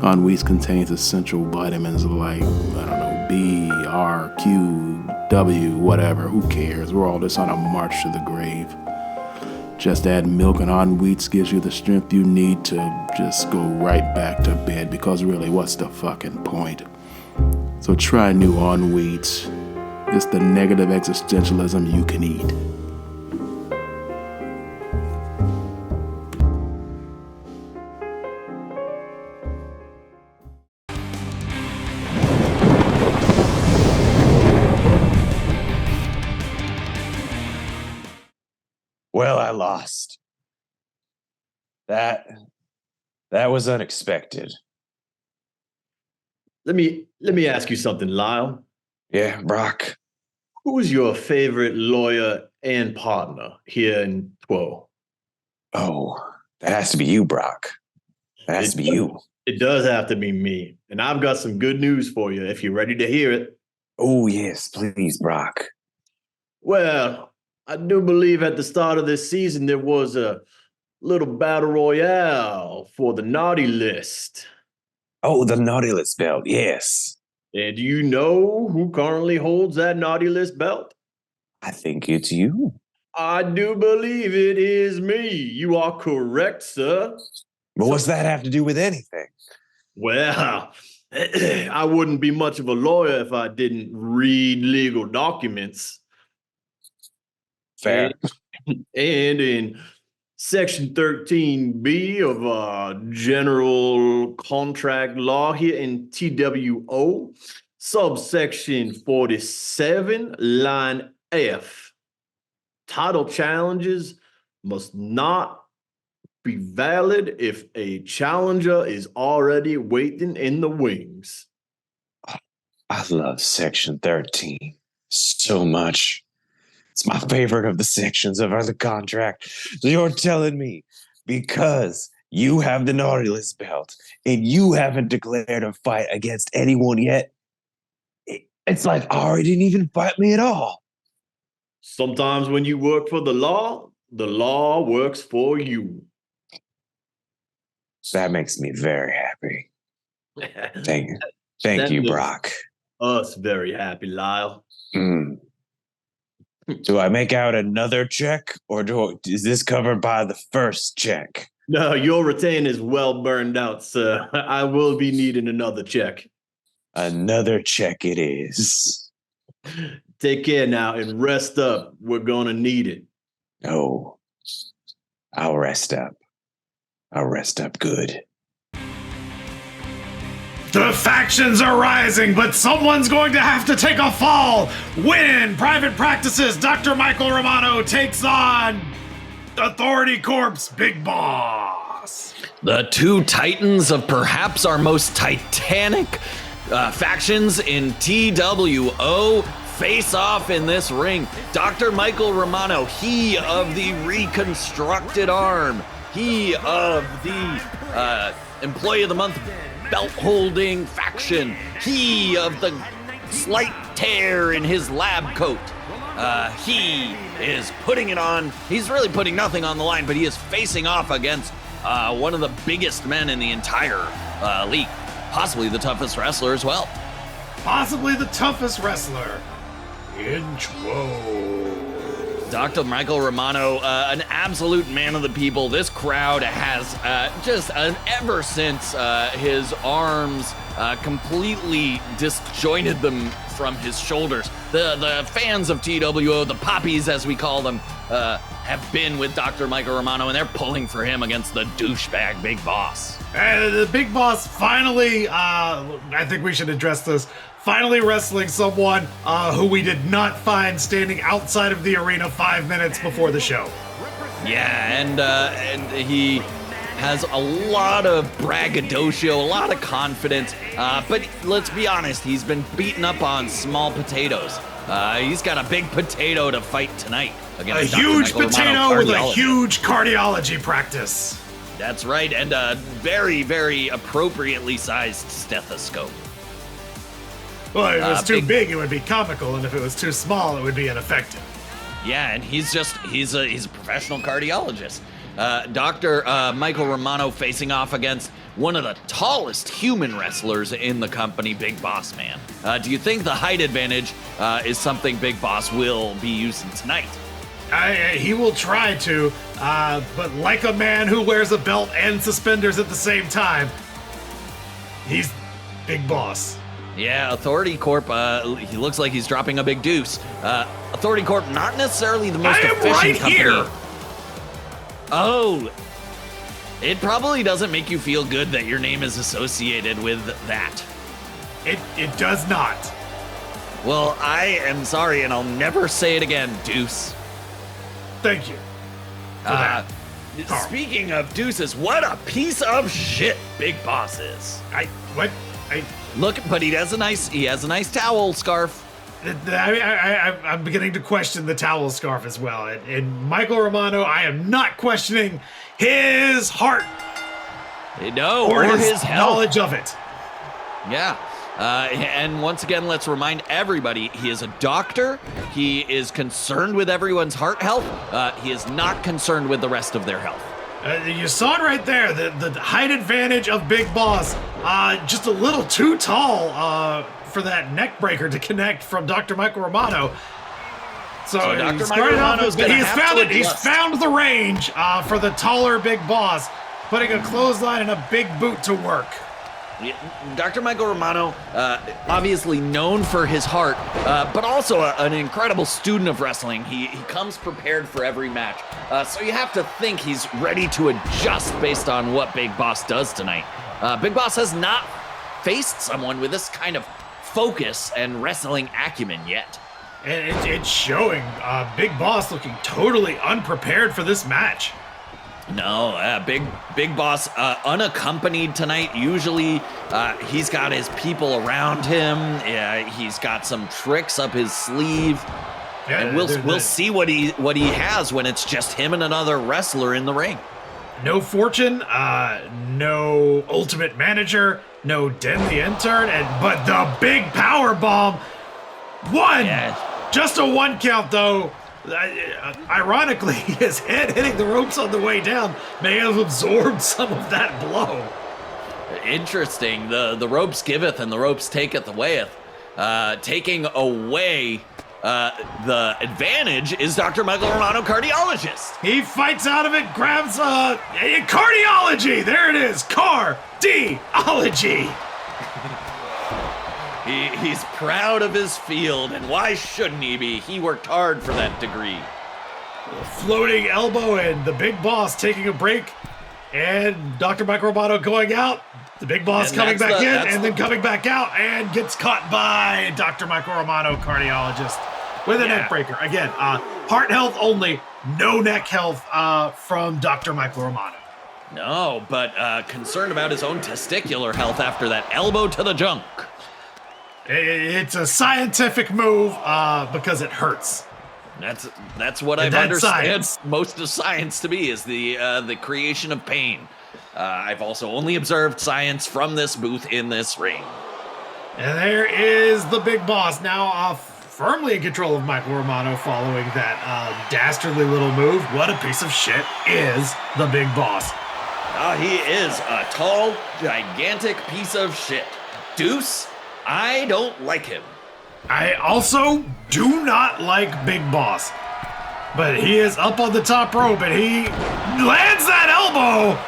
On Wheats contains essential vitamins like, B, R, Q, W, whatever, who cares? We're all just on a march to the grave. Just add milk and On Wheats gives you the strength you need to just go right back to bed, because really, what's the fucking point? So try new on wheats. It's the negative existentialism you can eat. Well, I lost. That was unexpected. Let me ask you something, Lyle. Yeah, Brock. Who's your favorite lawyer and partner here in TWO? Oh, that has to be you, Brock. That has to be you. It does have to be me. And I've got some good news for you if you're ready to hear it. Oh, yes, please, Brock. Well, I do believe at the start of this season there was a little battle royale for the naughty list. Oh, the naughty list belt, yes. And do you know who currently holds that naughty list belt? I think it's you. I do believe it is me. You are correct, sir. But what's that have to do with anything? Well, I wouldn't be much of a lawyer if I didn't read legal documents. Fair. And in Section 13B of General Contract Law here in TWO, subsection 47, line F, title challenges must not be valid if a challenger is already waiting in the wings. I love Section 13 so much. It's my favorite of the sections of the contract. So you're telling me because you have the naughty list belt and you haven't declared a fight against anyone yet, it's like, oh, he didn't even fight me at all. Sometimes when you work for the law works for you. That makes me very happy. Thank you, Brock. Us very happy, Lyle. Do I make out another check, or is this covered by the first check? No, your retain is well burned out, sir. I will be needing another check. Another check it is. Take care now and rest up. We're gonna need it. Oh, I'll rest up. I'll rest up good. The factions are rising, but someone's going to have to take a fall. When Private Practices, Dr. Michael Romano takes on Authority Corp's Big Boss. The two titans of perhaps our most titanic factions in TWO face off in this ring. Dr. Michael Romano, he of the reconstructed arm, he of the Employee of the Month belt-holding faction, he of the slight tear in his lab coat. He is putting it on. He's really putting nothing on the line, but he is facing off against one of the biggest men in the entire league. Possibly the toughest wrestler as well. Possibly the toughest wrestler in TWO. Dr. Michael Romano, an absolute man of the people. This crowd has ever since his arms completely disjointed them from his shoulders. The fans of TWO, the poppies as we call them, have been with Dr. Michael Romano, and they're pulling for him against the douchebag Big Boss. The Big Boss finally, I think we should address this, finally wrestling someone who we did not find standing outside of the arena 5 minutes before the show. Yeah, and he has a lot of braggadocio, a lot of confidence, but let's be honest, he's been beaten up on small potatoes. He's got a big potato to fight tonight against a huge potato with a huge cardiology practice. That's right, and a very, very appropriately sized stethoscope. Well, if it was too big, it would be comical, and if it was too small, it would be ineffective. Yeah, and he's a professional cardiologist. Dr. Michael Romano facing off against one of the tallest human wrestlers in the company, Big Boss Man. Do you think the height advantage is something Big Boss will be using tonight? He will try to, but like a man who wears a belt and suspenders at the same time, he's Big Boss. Yeah, Authority Corp, he looks like he's dropping a big deuce. Authority Corp, not necessarily the most efficient right company. Here. Oh, it probably doesn't make you feel good that your name is associated with that. It does not. Well, I am sorry, and I'll never say it again, Deuce. Thank you. Speaking of deuces, what a piece of shit Big Boss is. Look, but he has a nice towel scarf. I'm beginning to question the towel scarf as well. And Michael Romano, I am not questioning his heart. No, or his health. knowledge of it. Yeah. And once again, let's remind everybody, he is a doctor. He is concerned with everyone's heart health. He is not concerned with the rest of their health. You saw it right there, the height advantage of Big Boss. Just a little too tall for that neck breaker to connect from Dr. Michael Romano. So Dr. Michael Romano's going to have to adjust. He's found the range for the taller Big Boss, putting a clothesline and a big boot to work. Dr. Michael Romano, obviously known for his heart, but also an incredible student of wrestling. He comes prepared for every match. So you have to think he's ready to adjust based on what Big Boss does tonight. Big Boss has not faced someone with this kind of focus and wrestling acumen yet. And it's showing. Big Boss looking totally unprepared for this match. No, Big Boss unaccompanied tonight. Usually he's got his people around him. He's got some tricks up his sleeve. Yeah, and we'll see what he has when it's just him and another wrestler in the ring. No Fortune, no Ultimate Manager, no Den the Intern, but the big power bomb. One! Yeah. Just a one count though. Ironically, his head hitting the ropes on the way down may have absorbed some of that blow. Interesting. The ropes giveth and the ropes taketh awayeth. Taking away the advantage is Dr. Michael Romano, Cardiologist. He fights out of it, grabs Cardiology. There it is. Cardiology. He's proud of his field, and why shouldn't he be? He worked hard for that degree. Floating elbow and the Big Boss taking a break, and Dr. Michael Romano going out. The Big Boss coming back in and then coming back out and gets caught by Dr. Michael Romano, Cardiologist, with a neck breaker. Again, heart health only, no neck health from Dr. Michael Romano. No, but concerned about his own testicular health after that elbow to the junk. It's a scientific move because it hurts. That's what I've understood most of science to be, is the creation of pain. I've also only observed science from this booth in this ring. And there is the Big Boss now firmly in control of Michael Romano following that dastardly little move. What a piece of shit is the Big Boss. He is a tall, gigantic piece of shit. Deuce, I don't like him. I also do not like Big Boss. But he is up on the top rope and he lands that elbow.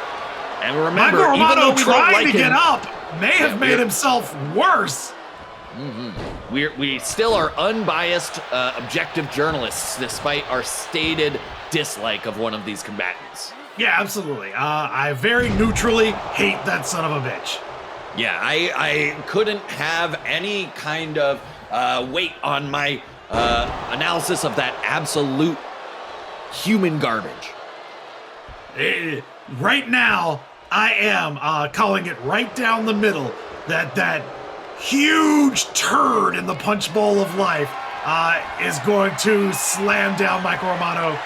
And remember, Michael Romano even though we trying don't like to get him, up may have made himself worse. Mm-hmm. We still are unbiased, objective journalists, despite our stated dislike of one of these combatants. Yeah, absolutely. I very neutrally hate that son of a bitch. Yeah, I couldn't have any kind of weight on my analysis of that absolute human garbage. Right now, I am calling it right down the middle. That huge turd in the punch bowl of life is going to slam down Michael Romano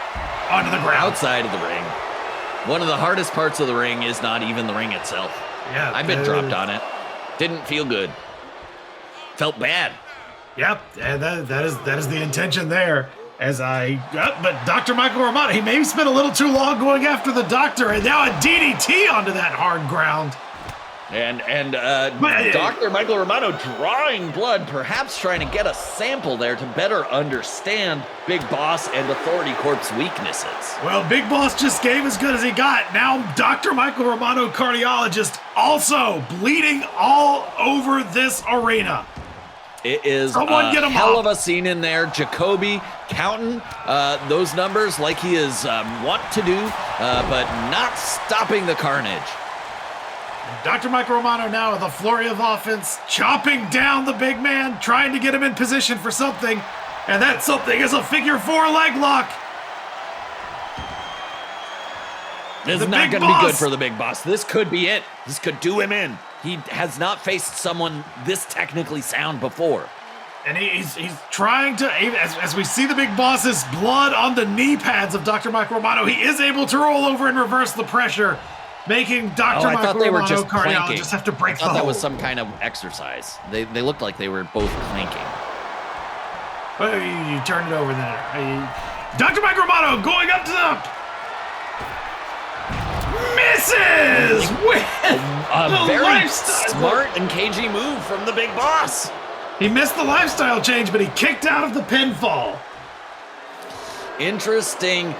onto the ground. Outside of the ring. One of the hardest parts of the ring is not even the ring itself. Yeah, I've been dropped on it. Didn't feel good. Felt bad. Yep, and that is the intention there. But Dr. Michael Romano, he maybe spent a little too long going after the doctor, and now a DDT onto that hard ground. And Dr. Michael Romano drawing blood, perhaps trying to get a sample there to better understand Big Boss and Authority Corp's weaknesses. Well, Big Boss just gave as good as he got. Now Dr. Michael Romano, Cardiologist, also bleeding all over this arena. It is Someone a get him hell up. of a scene in there. Jacoby counting those numbers like he is want to do, but not stopping the carnage. Dr. Michael Romano now with a flurry of offense, chopping down the big man, trying to get him in position for something, and that something is a figure 4 leg lock. This is not going to be good for the big boss. This could be it. This could do him in. He has not faced someone this technically sound before. And he's trying to, as we see the big boss's blood on the knee pads of Dr. Michael Romano, he is able to roll over and reverse the pressure, making Dr. I thought Michael they were Romano, just clanking. cardiologist, have to break I the thought that hold. was some kind of exercise. They looked like they were both clanking. Well, you turned it over there. Dr. Michael Romano going up to the... Misses! With A the very lifestyle. smart and cagey move from the big boss. He missed the lifestyle change, but he kicked out of the pinfall. Interesting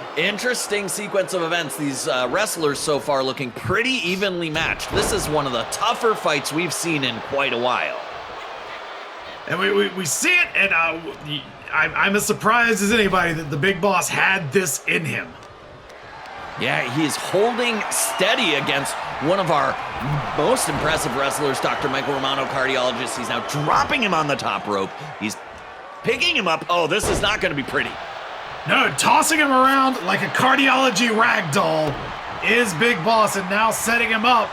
sequence of events. These wrestlers so far looking pretty evenly matched. This is one of the tougher fights we've seen in quite a while. And we see it, and I'm as surprised as anybody that the big boss had this in him. Yeah, he is holding steady against one of our most impressive wrestlers, Dr. Michael Romano, cardiologist. He's now dropping him on the top rope. He's picking him up. Oh, this is not going to be pretty. No, tossing him around like a cardiology rag doll is Big Boss, and now setting him up.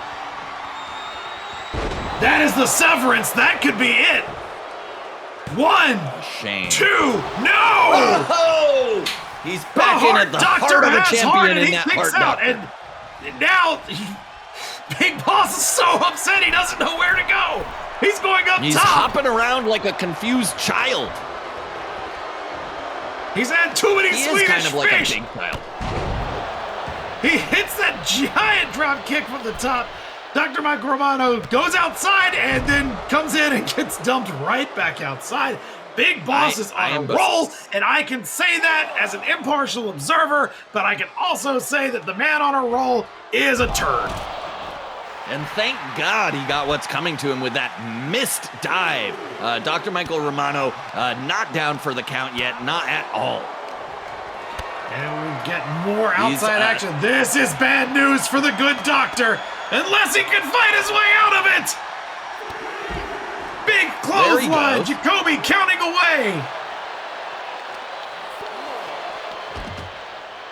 That is the severance. That could be it. 1, Shame. 2, no! Oh! He's back in at the heart of the champion in that heart doctor. And now, Big Boss is so upset he doesn't know where to go. He's going up He's top. hopping around like a confused child. He's had too many He Swedish is kind of like fish. a big child. He hits that giant drop kick from the top. Dr. Michael Romano goes outside and then comes in and gets dumped right back outside. Big Boss is on a roll, and I can say that as an impartial observer, but I can also say that the man on a roll is a turd. And thank God he got what's coming to him with that missed dive. Dr. Michael Romano not down for the count yet, not at all. And we get more outside action. This is bad news for the good doctor, unless he can fight his way out of it. Big clothesline, Jacoby counting away.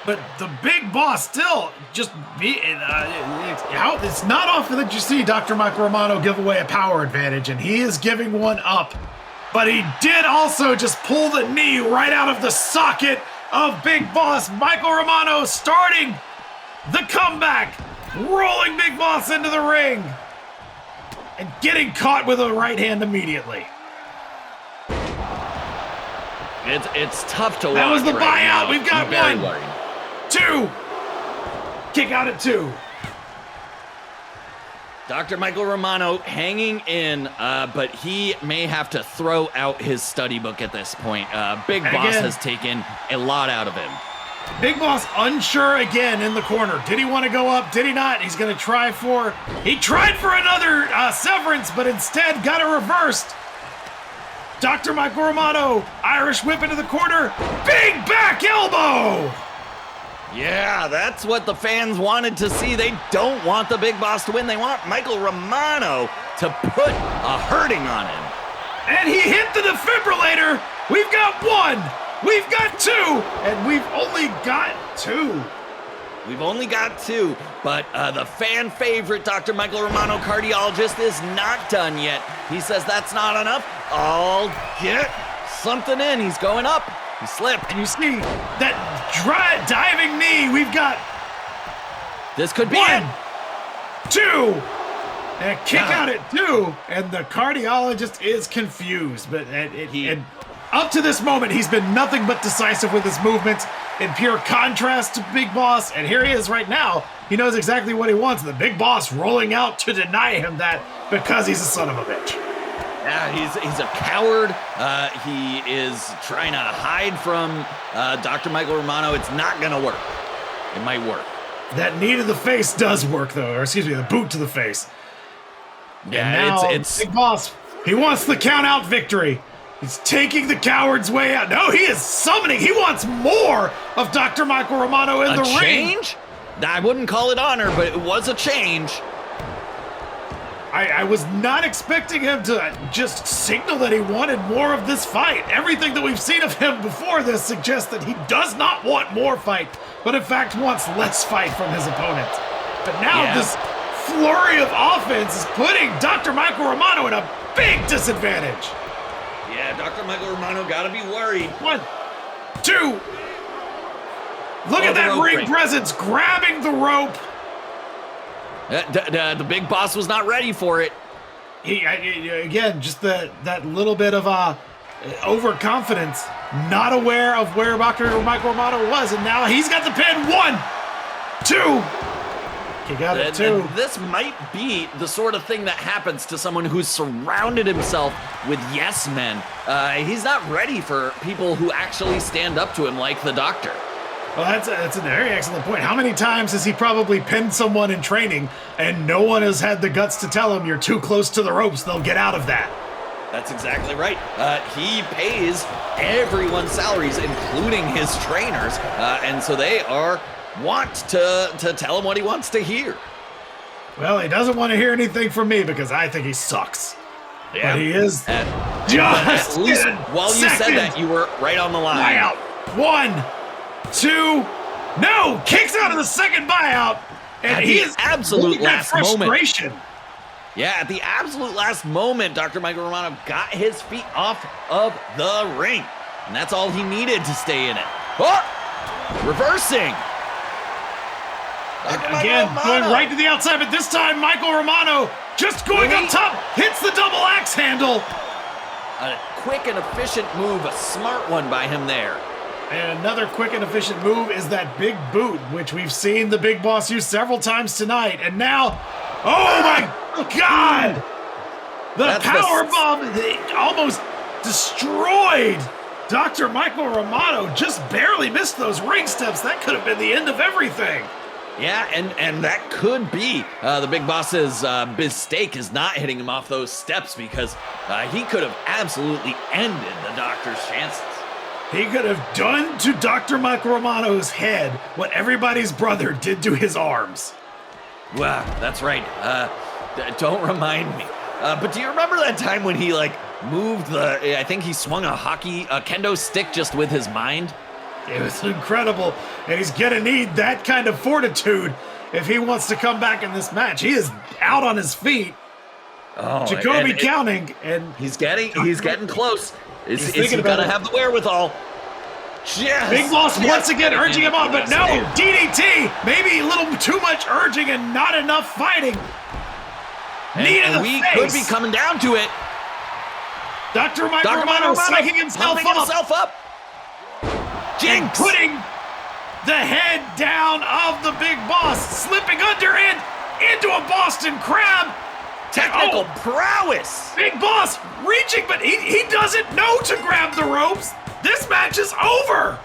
But the Big Boss still just it's not often that you see Dr. Michael Romano give away a power advantage, and he is giving one up. But he did also just pull the knee right out of the socket of Big Boss. Michael Romano starting the comeback, rolling Big Boss into the ring, and getting caught with a right hand immediately. It's tough to watch. That was the right buyout. now. We've got Very 1, worried. 2. Kick out at 2. Dr. Michael Romano hanging in, but he may have to throw out his study book at this point. Big Boss has taken a lot out of him. Big Boss unsure again in the corner. Did he want to go up? Did he not? He's going to try for... He tried for another severance, but instead got it reversed. Dr. Michael Romano, Irish whip into the corner. Big back elbow! Yeah, that's what the fans wanted to see. They don't want the Big Boss to win. They want Michael Romano to put a hurting on him. And he hit the defibrillator. We've got 1. We've got 2. And we've only got 2. We've only got 2, but the fan favorite, Dr. Michael Romano, cardiologist, is not done yet. He says that's not enough. I'll get something in. He's going up. He slipped. And you see that diving knee. We've got... This could be 1, it. 2. And a kick out at 2. And the cardiologist is confused. But and up to this moment, he's been nothing but decisive with his movements, in pure contrast to Big Boss. And here he is right now. He knows exactly what he wants. The Big Boss rolling out to deny him that because he's a son of a bitch. Yeah, he's a coward. He is trying to hide from Dr. Michael Romano. It's not going to work. It might work. That knee to the face does work, though. Or excuse me, the boot to the face. Yeah, and now, it's Big Boss, he wants the count-out victory. He's taking the coward's way out. No, he is summoning. He wants more of Dr. Michael Romano in the ring. A change? I wouldn't call it honor, but it was a change. I was not expecting him to just signal that he wanted more of this fight. Everything that we've seen of him before this suggests that he does not want more fight, but in fact wants less fight from his opponent. But now this flurry of offense is putting Dr. Michael Romano in a big disadvantage. Yeah, Dr. Michael Romano gotta be worried. 1, 2. Look at that ring presence, grabbing the rope. The big boss was not ready for it. Again, just that little bit of overconfidence, not aware of where Dr. Michael Romano was, and now he's got the pin. 1, 2. He got it, 2. This might be the sort of thing that happens to someone who's surrounded himself with yes men. He's not ready for people who actually stand up to him like the Doctor. Well, that's a very excellent point. How many times has he probably pinned someone in training and no one has had the guts to tell him you're too close to the ropes, they'll get out of that? That's exactly right. He pays everyone's salaries, including his trainers, and so they want to tell him what he wants to hear. Well, he doesn't want to hear anything from me because I think he sucks. Yeah. But he is just at least while you said that, you were right on the line. Buyout. 1, 2, no! Kicks out of the second buyout, and he is absolute last moment. Yeah, at the absolute last moment, Dr. Michael Romano got his feet off of the ring, and that's all he needed to stay in it. Oh! Reversing. Again, going right to the outside, but this time Michael Romano just going up top, hits the double axe handle. A quick and efficient move, a smart one by him there. And another quick and efficient move is that big boot, which we've seen the Big Boss use several times tonight. And now, oh my God! The powerbomb almost destroyed Dr. Michael Romano. Just barely missed those ring steps. That could have been the end of everything. Yeah, and that could be the Big Boss's mistake is not hitting him off those steps, because he could have absolutely ended the Doctor's chances. He could have done to Dr. Michael Romano's head what everybody's brother did to his arms. Wow, that's right. Don't remind me. But do you remember that time when he moved I think he swung a kendo stick just with his mind? It was incredible, and he's gonna need that kind of fortitude if he wants to come back in this match. He is out on his feet. Oh, Jacoby counting, and he's getting close. Is he gonna have the wherewithal? Yes. Big Boss once again urging him on, but no, DDT. Maybe a little too much urging and not enough fighting. And we could be coming down to it. Dr. Michael Romano psyching himself up. Jinx. And putting the head down of the Big Boss, slipping under it into a Boston Crab. Technical prowess. Big Boss reaching, but he doesn't know to grab the ropes. This match is over.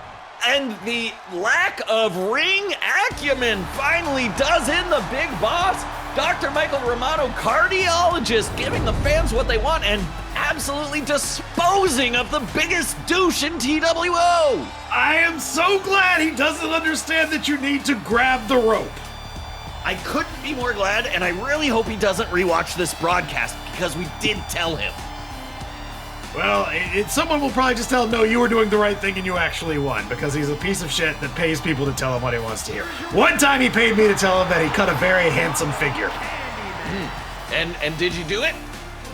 And the lack of ring acumen finally does in the Big Boss. Dr. Michael Romano, cardiologist, giving the fans what they want and absolutely disposing of the biggest douche in TWO. I am so glad he doesn't understand that you need to grab the rope. I couldn't be more glad, and I really hope he doesn't rewatch this broadcast, because we did tell him. Well, someone will probably just tell him, no, you were doing the right thing and you actually won, because he's a piece of shit that pays people to tell him what he wants to hear. One time he paid me to tell him that he cut a very handsome figure. And did you do it?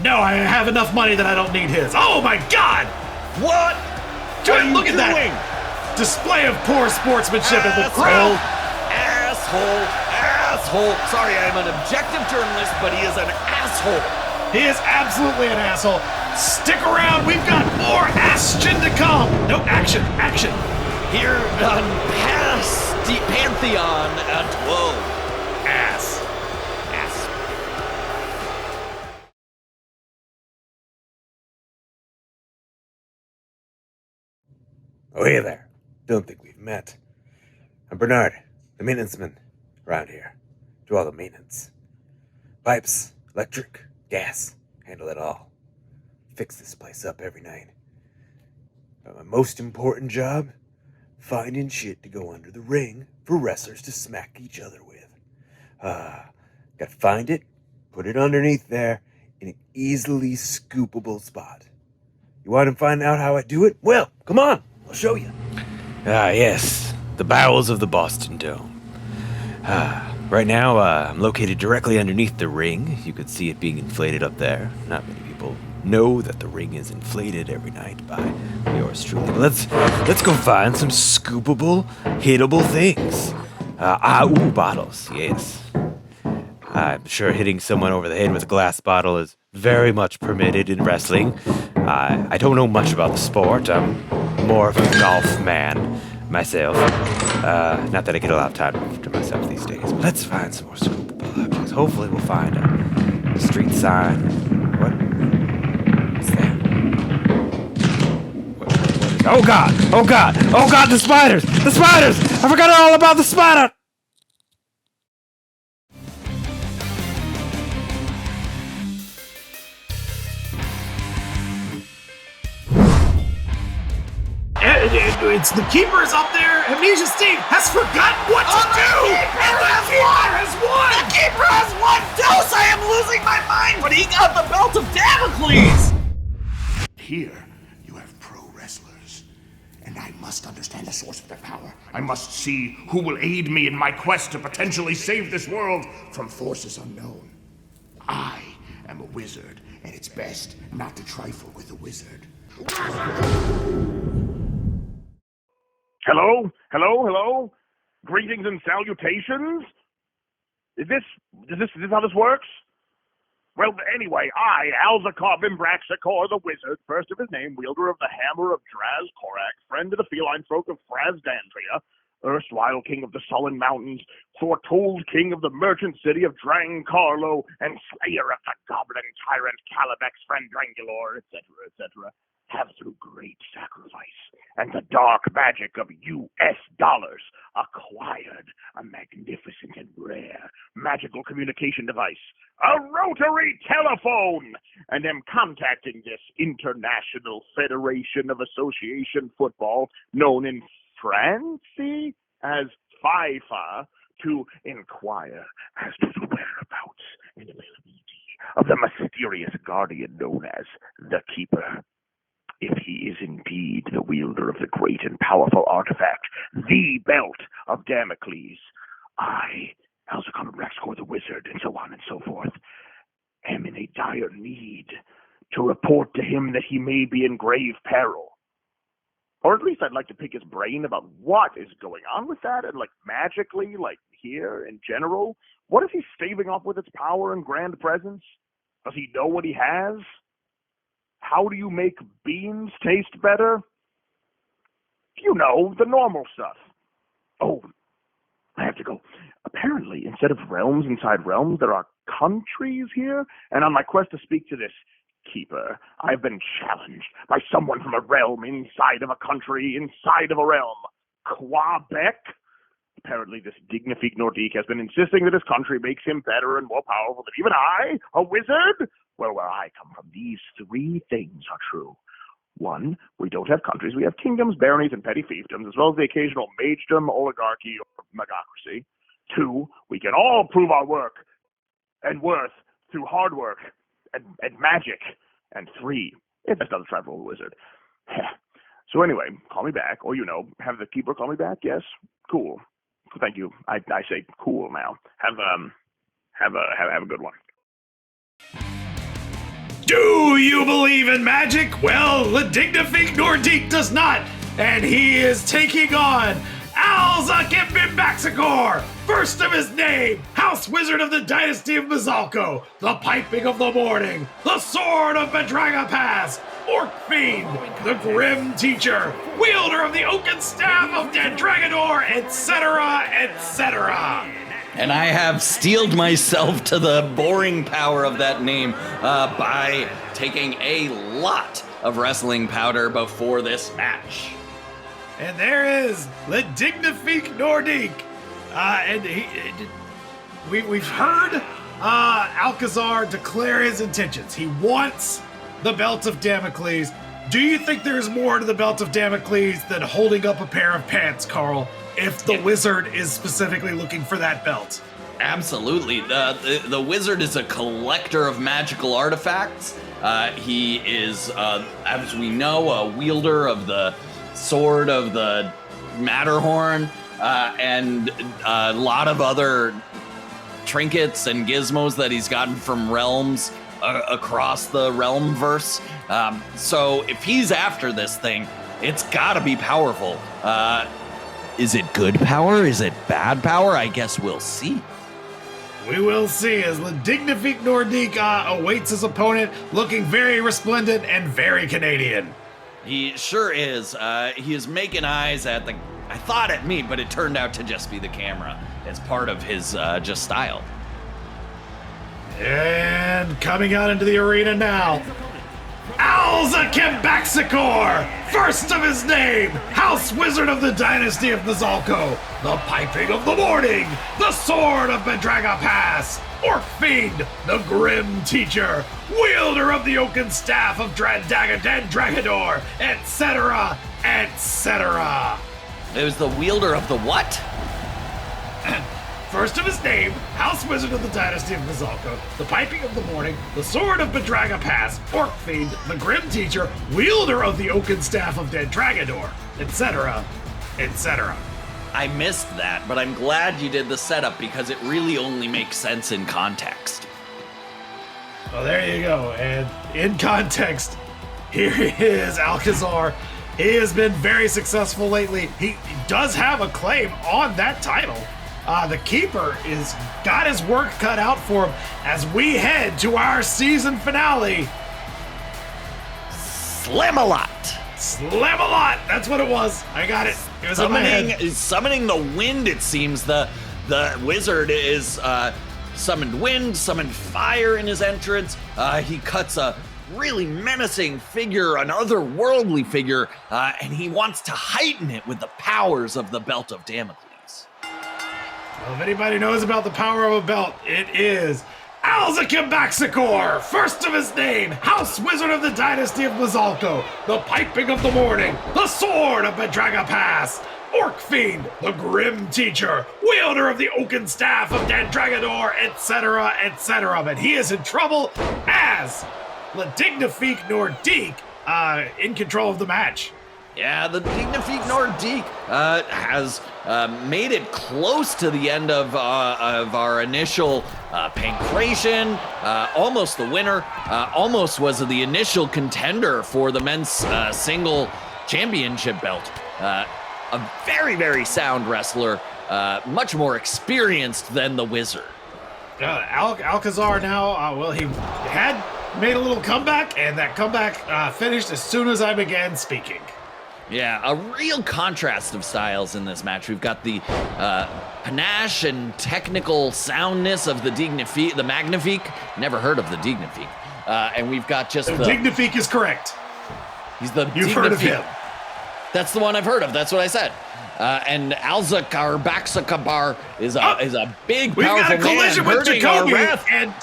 No, I have enough money that I don't need his. Oh my God! What? Look at that display of poor sportsmanship in the crowd. Asshole. Sorry, I'm an objective journalist, but he is an asshole. He is absolutely an asshole. Stick around, we've got more action to come. No, action. Here on Pantheon at 12. Ass. Oh, hey there. Don't think we've met. I'm Bernard, the maintenance man around here. Do all the maintenance. Pipes, electric, gas, handle it all. Fix this place up every night. But my most important job, finding shit to go under the ring for wrestlers to smack each other with. Gotta find it, put it underneath there in an easily scoopable spot. You want to find out how I do it? Well, come on, I'll show you. Yes, the bowels of the Boston Dome. Right now, I'm located directly underneath the ring. You could see it being inflated up there. Not many people know that the ring is inflated every night by yours truly. Let's go find some scoopable, hittable things. Bottles, yes. I'm sure hitting someone over the head with a glass bottle is very much permitted in wrestling. I don't know much about the sport. I'm more of a golf man myself. Not that I get a lot of time to myself these days. But let's find some more scoopable objects. Hopefully we'll find a street sign. What's that? What is... Oh God! Oh God! Oh God! The spiders! The spiders! I forgot all about the spider! It's the keeper's up there. Amnesia Steve has forgotten what to do. And the keeper has won. The keeper has won. Dose, I am losing my mind. But he got the belt of Damocles. Here, you have pro wrestlers. And I must understand the source of their power. I must see who will aid me in my quest to potentially save this world from forces unknown. I am a wizard, and it's best not to trifle with a wizard. Hello? Hello? Hello? Greetings and salutations? Is this how this works? Well, anyway, I, Alzakar the Wizard, first of his name, wielder of the Hammer of Draz Korak, friend of the feline folk of Frazdandria, erstwhile king of the Sullen Mountains, foretold king of the merchant city of Drang Carlo, and slayer of the goblin tyrant Calabex Frandrangulor, etc., etc., have through great sacrifice and the dark magic of US dollars acquired a magnificent and rare magical communication device, a rotary telephone, and am contacting this International Federation of Association Football, known in France as FIFA, to inquire as to the whereabouts and availability of the mysterious guardian known as the Keeper. If he is indeed the wielder of the great and powerful artifact, the Belt of Damocles, I, Alzakar the Wizard, and so on and so forth, am in a dire need to report to him that he may be in grave peril. Or at least I'd like to pick his brain about what is going on with that, and magically, here in general, what is he staving off with its power and grand presence? Does he know what he has? How do you make beans taste better? You know, the normal stuff. Oh, I have to go. Apparently, instead of realms inside realms, there are countries here, and on my quest to speak to this Keeper, I've been challenged by someone from a realm inside of a country inside of a realm. Quebec? Apparently, this Dignifique Nordique has been insisting that his country makes him better and more powerful than even I, a wizard? Well, where I come from, these three things are true. One, we don't have countries. We have kingdoms, baronies, and petty fiefdoms, as well as the occasional magedom, oligarchy, or magocracy. Two, we can all prove our work and worth through hard work and magic. And three, it's not a tribal wizard. So anyway, call me back, or have the Keeper call me back. Yes, cool. Thank you. I say cool now. Have a good one. Do you believe in magic? Well, the Dignifique Nordique does not, and he is taking on Alzakar, first of his name, House Wizard of the Dynasty of Mazalco, the Piping of the Morning, the Sword of Bedraga Pass, Orc Fiend, the Grim Teacher, wielder of the Oaken Staff of Dandragador, etc., etc. And I have steeled myself to the boring power of that name by taking a lot of wrestling powder before this match. And there is the Dignifique Nordique. We've heard Alcazar declare his intentions. He wants the Belt of Damocles. Do you think there's more to the belt of Damocles than holding up a pair of pants, Carl, if the wizard is specifically looking for that belt? Absolutely. The wizard is a collector of magical artifacts. He is, as we know, a wielder of the sword of the Matterhorn, and a lot of other trinkets and gizmos that he's gotten from realms across the realmverse. So if he's after this thing, it's gotta be powerful. Is it good power? Is it bad power? I guess we'll see. We will see as the Dignifique Nordique awaits his opponent, looking very resplendent and very Canadian. He sure is. He is making eyes at I thought at me, but it turned out to just be the camera as part of his just style. And coming out into the arena now, Alzakar, first of his name, House Wizard of the Dynasty of Nazalko, the Piping of the Morning, the Sword of Bedraga Pass, Orc Fiend, the Grim Teacher, Wielder of the Oaken Staff of Dragador, etc., etc. It was the wielder of the what? First of his name, House Wizard of the Dynasty of Nazalko, the Piping of the Morning, the Sword of Bedraga Pass, Orc Fiend, the Grim Teacher, Wielder of the Oaken Staff of Dragador, etc., etc. I missed that, but I'm glad you did the setup because it really only makes sense in context. Well, there you go. And in context, here he is, Alcazar. He has been very successful lately. He does have a claim on that title. The Keeper is got his work cut out for him as we head to our season finale. Slam-a-lot. Slam-a-lot. That's what it was. I got it. It was summoning the wind, it seems. The wizard is summoned wind, summoned fire in his entrance. He cuts a really menacing figure, an otherworldly figure, and he wants to heighten it with the powers of the Belt of Damocles. Well, if anybody knows about the power of a belt, it is Alzakar, first of his name, House Wizard of the Dynasty of Nazalko, the Piping of the Morning, the Sword of Bedraga Pass, Orc Fiend, the Grim Teacher, Wielder of the Oaken Staff of Dragador, etc., etc. But he is in trouble as the Dignifique Nordique in control of the match. Yeah, the Dignifique Nordique has made it close to the end of our initial pancreation. Almost the winner. Almost was the initial contender for the men's single championship belt. A very, very sound wrestler. Much more experienced than the Wizard. Alcazar now, well, he had made a little comeback, and that comeback finished as soon as I began speaking. Yeah, a real contrast of styles in this match. We've got the panache and technical soundness of the Dignifique, the Magnifique. Never heard of the Dignifique. And we've got just the Dignifique is correct. He's the You've Dignifique. heard of him. That's the one I've heard of. That's what I said. And Alzakar is a big, We've powerful got a collision man with hurting our Jacoby, wrath. and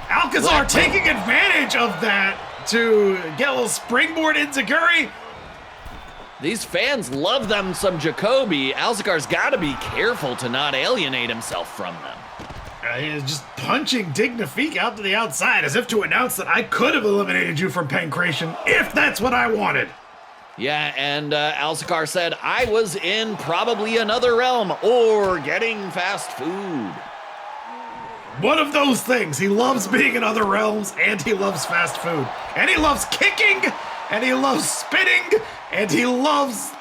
Alcazar taking advantage of that to get a little springboard enziguri. These fans love them some Jacoby. Alzakar's got to be careful to not alienate himself from them. He is just punching Dignifique out to the outside as if to announce that I could have eliminated you from pancreation if that's what I wanted. Yeah, and Alzakar said, I was in probably another realm or getting fast food. One of those things. He loves being in other realms, and he loves fast food. And he loves kicking, and he loves spitting, and he loves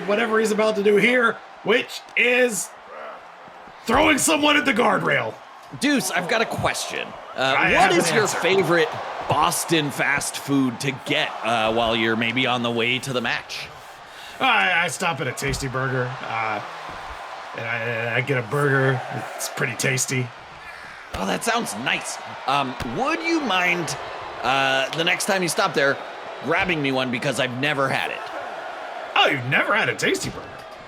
whatever he's about to do here, which is throwing someone at the guardrail. Deuce, I've got a question. What is your favorite Boston fast food to get while you're maybe on the way to the match? I stop at a Tasty Burger, and I get a burger. It's pretty tasty. Oh, that sounds nice. Would you mind the next time you stop there grabbing me one, because I've never had it? Oh, you've never had a Tasty Burger?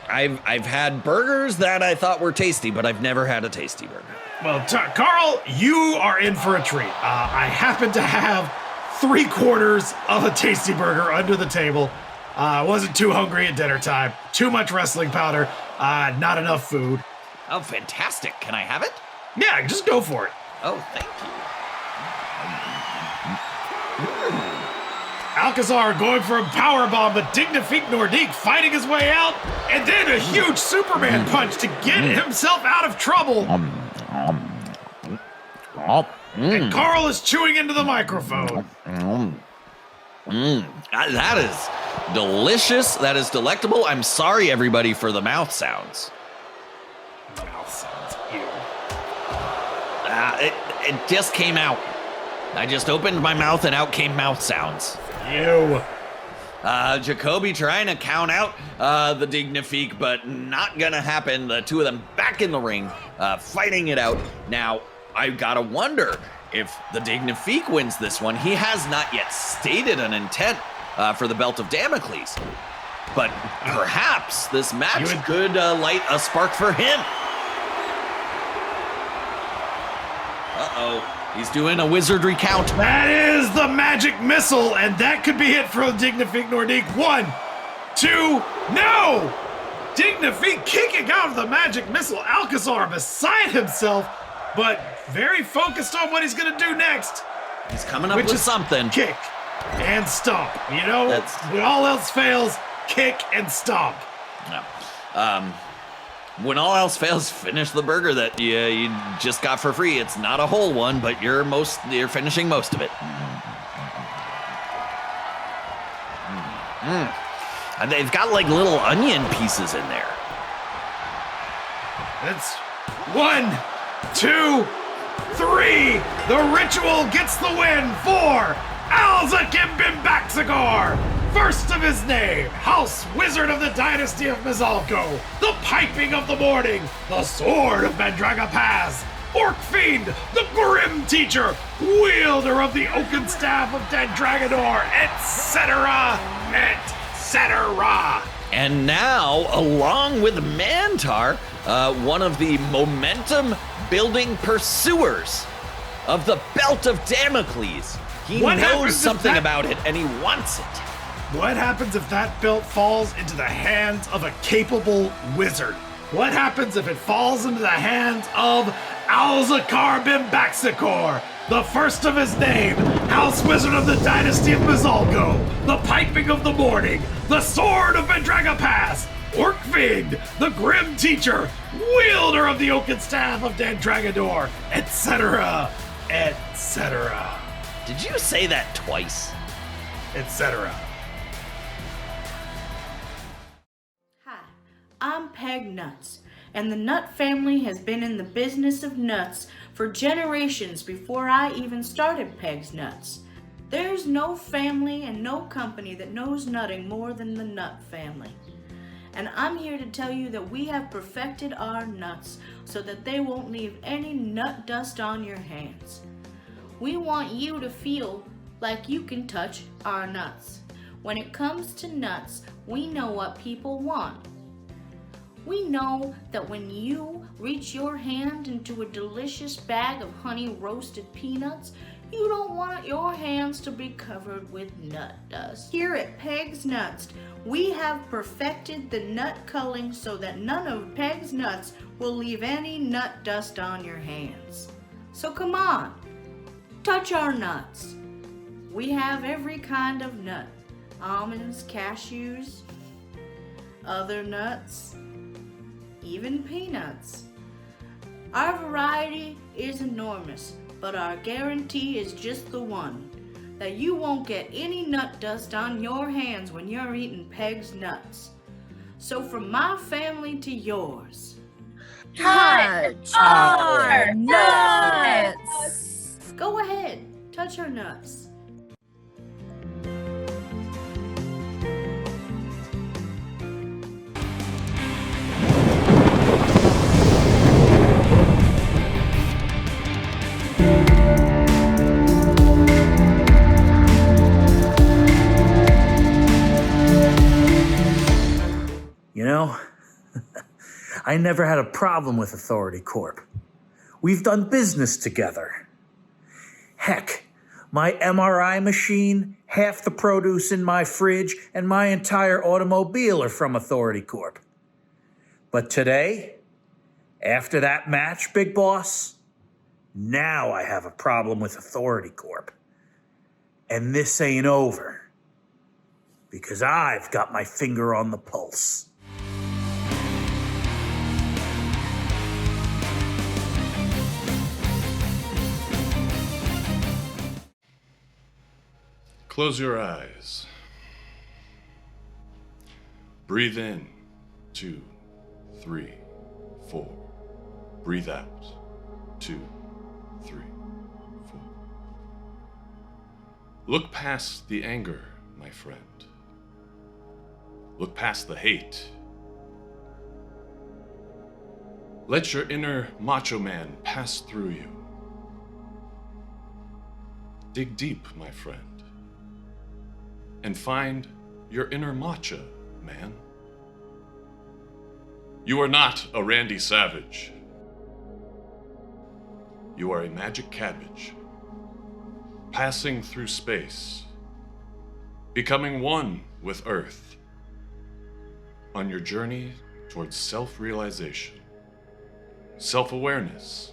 I've had burgers that I thought were tasty, but I've never had a Tasty Burger. Well, Carl, you are in for a treat. I happen to have 3/4 of a tasty burger under the table. Wasn't too hungry at dinner time. Too much wrestling powder. Not enough food. Oh, fantastic. Can I have it? Yeah, just go for it. Oh, thank you. Alcazar going for a powerbomb, but Dignifique Nordique fighting his way out, and then a huge Superman punch to get himself out of trouble. And Carl is chewing into the microphone. That is delicious. That is delectable. I'm sorry, everybody, for the mouth sounds. Mouth sounds, ew. It just came out. I just opened my mouth and out came mouth sounds. Ew. Jacoby trying to count out the Dignifique, but not gonna happen. The two of them back in the ring, fighting it out. Now, I gotta wonder if the Dignifique wins this one. He has not yet stated an intent for the belt of Damocles, but perhaps this match could light a spark for him. Uh-oh. He's doing a wizard recount. That is the magic missile, and that could be hit for Dignifique Nordique. 1, 2, no! Dignifique kicking out of the magic missile. Alcazar beside himself, but very focused on what he's going to do next. He's coming up with something. Kick and stomp. You know, when all else fails, kick and stomp. No. When all else fails, finish the burger that you just got for free. It's not a whole one, but you're finishing most of it. And they've got like little onion pieces in there. It's 1, 2, 3. The ritual gets the win for Alzakar. First of his name, House Wizard of the Dynasty of Mizalco, the Piping of the Morning, the Sword of Mandraga Pass, Orc Fiend, the Grim Teacher, Wielder of the Oaken Staff of Dandragador, etc., etc. And now, along with Mantaur, one of the momentum-building pursuers of the Belt of Damocles. He knows something about it, and he wants it. What happens if that belt falls into the hands of a capable wizard? What happens if it falls into the hands of Alzakar Bimbaxikor, the first of his name, House Wizard of the Dynasty of Mizalco, the Piping of the Morning, the Sword of Mandraga Pass, Orc Fiend, the Grim Teacher, Wielder of the Oaken Staff of Dandragador, etc., etc. Did you say that twice? Etc. I'm Peg Nuts, and the Nut family has been in the business of nuts for generations before I even started Peg's Nuts. There's no family and no company that knows nutting more than the Nut family. And I'm here to tell you that we have perfected our nuts so that they won't leave any nut dust on your hands. We want you to feel like you can touch our nuts. When it comes to nuts, we know what people want. We know that when you reach your hand into a delicious bag of honey roasted peanuts, you don't want your hands to be covered with nut dust. Here at Peg's Nuts, we have perfected the nut culling so that none of Peg's Nuts will leave any nut dust on your hands. So come on, touch our nuts. We have every kind of nut. Almonds, cashews, other nuts, even peanuts. Our variety is enormous, but our guarantee is just the one, that you won't get any nut dust on your hands when you're eating Peg's Nuts. So from my family to yours, Touch our nuts! Go ahead, touch our nuts. You know, I never had a problem with Authority Corp. We've done business together. Heck, my MRI machine, half the produce in my fridge, and my entire automobile are from Authority Corp. But today, after that match, Big Boss, now I have a problem with Authority Corp. And this ain't over, because I've got my finger on the pulse. Close your eyes. Breathe in, 2, 3, 4. Breathe out, 2, 3, 4. Look past the anger, my friend. Look past the hate. Let your inner macho man pass through you. Dig deep, my friend, and find your inner macho man. You are not a Randy Savage. You are a magic cabbage, passing through space, becoming one with Earth, on your journey towards self-realization, self-awareness,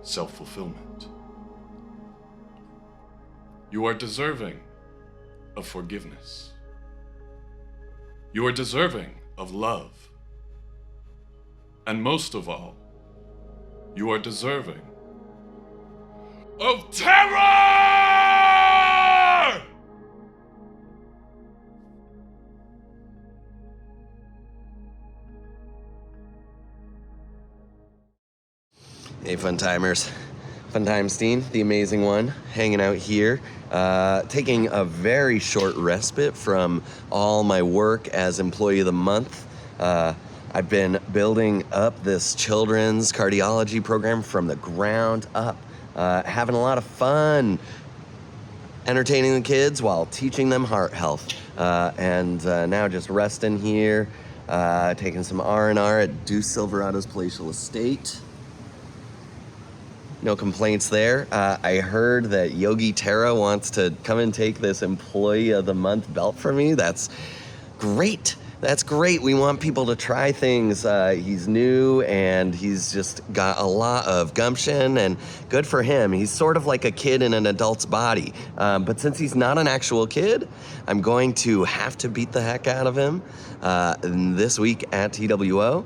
self-fulfillment. You are deserving of forgiveness. You are deserving of love. And most of all, you are deserving of terror! Hey, fun timers. Funtimestein, the amazing one, hanging out here, taking a very short respite from all my work as Employee of the Month. I've been building up this children's cardiology program from the ground up, having a lot of fun entertaining the kids while teaching them heart health. And now just resting here, taking some R&R at Deuce Silverado's palatial estate. No complaints there. I heard that Yogi Terror wants to come and take this Employee of the Month belt from me. That's great. That's great. We want people to try things. He's new and he's just got a lot of gumption, and good for him. He's sort of like a kid in an adult's body. But since he's not an actual kid, I'm going to have to beat the heck out of him this week at TWO.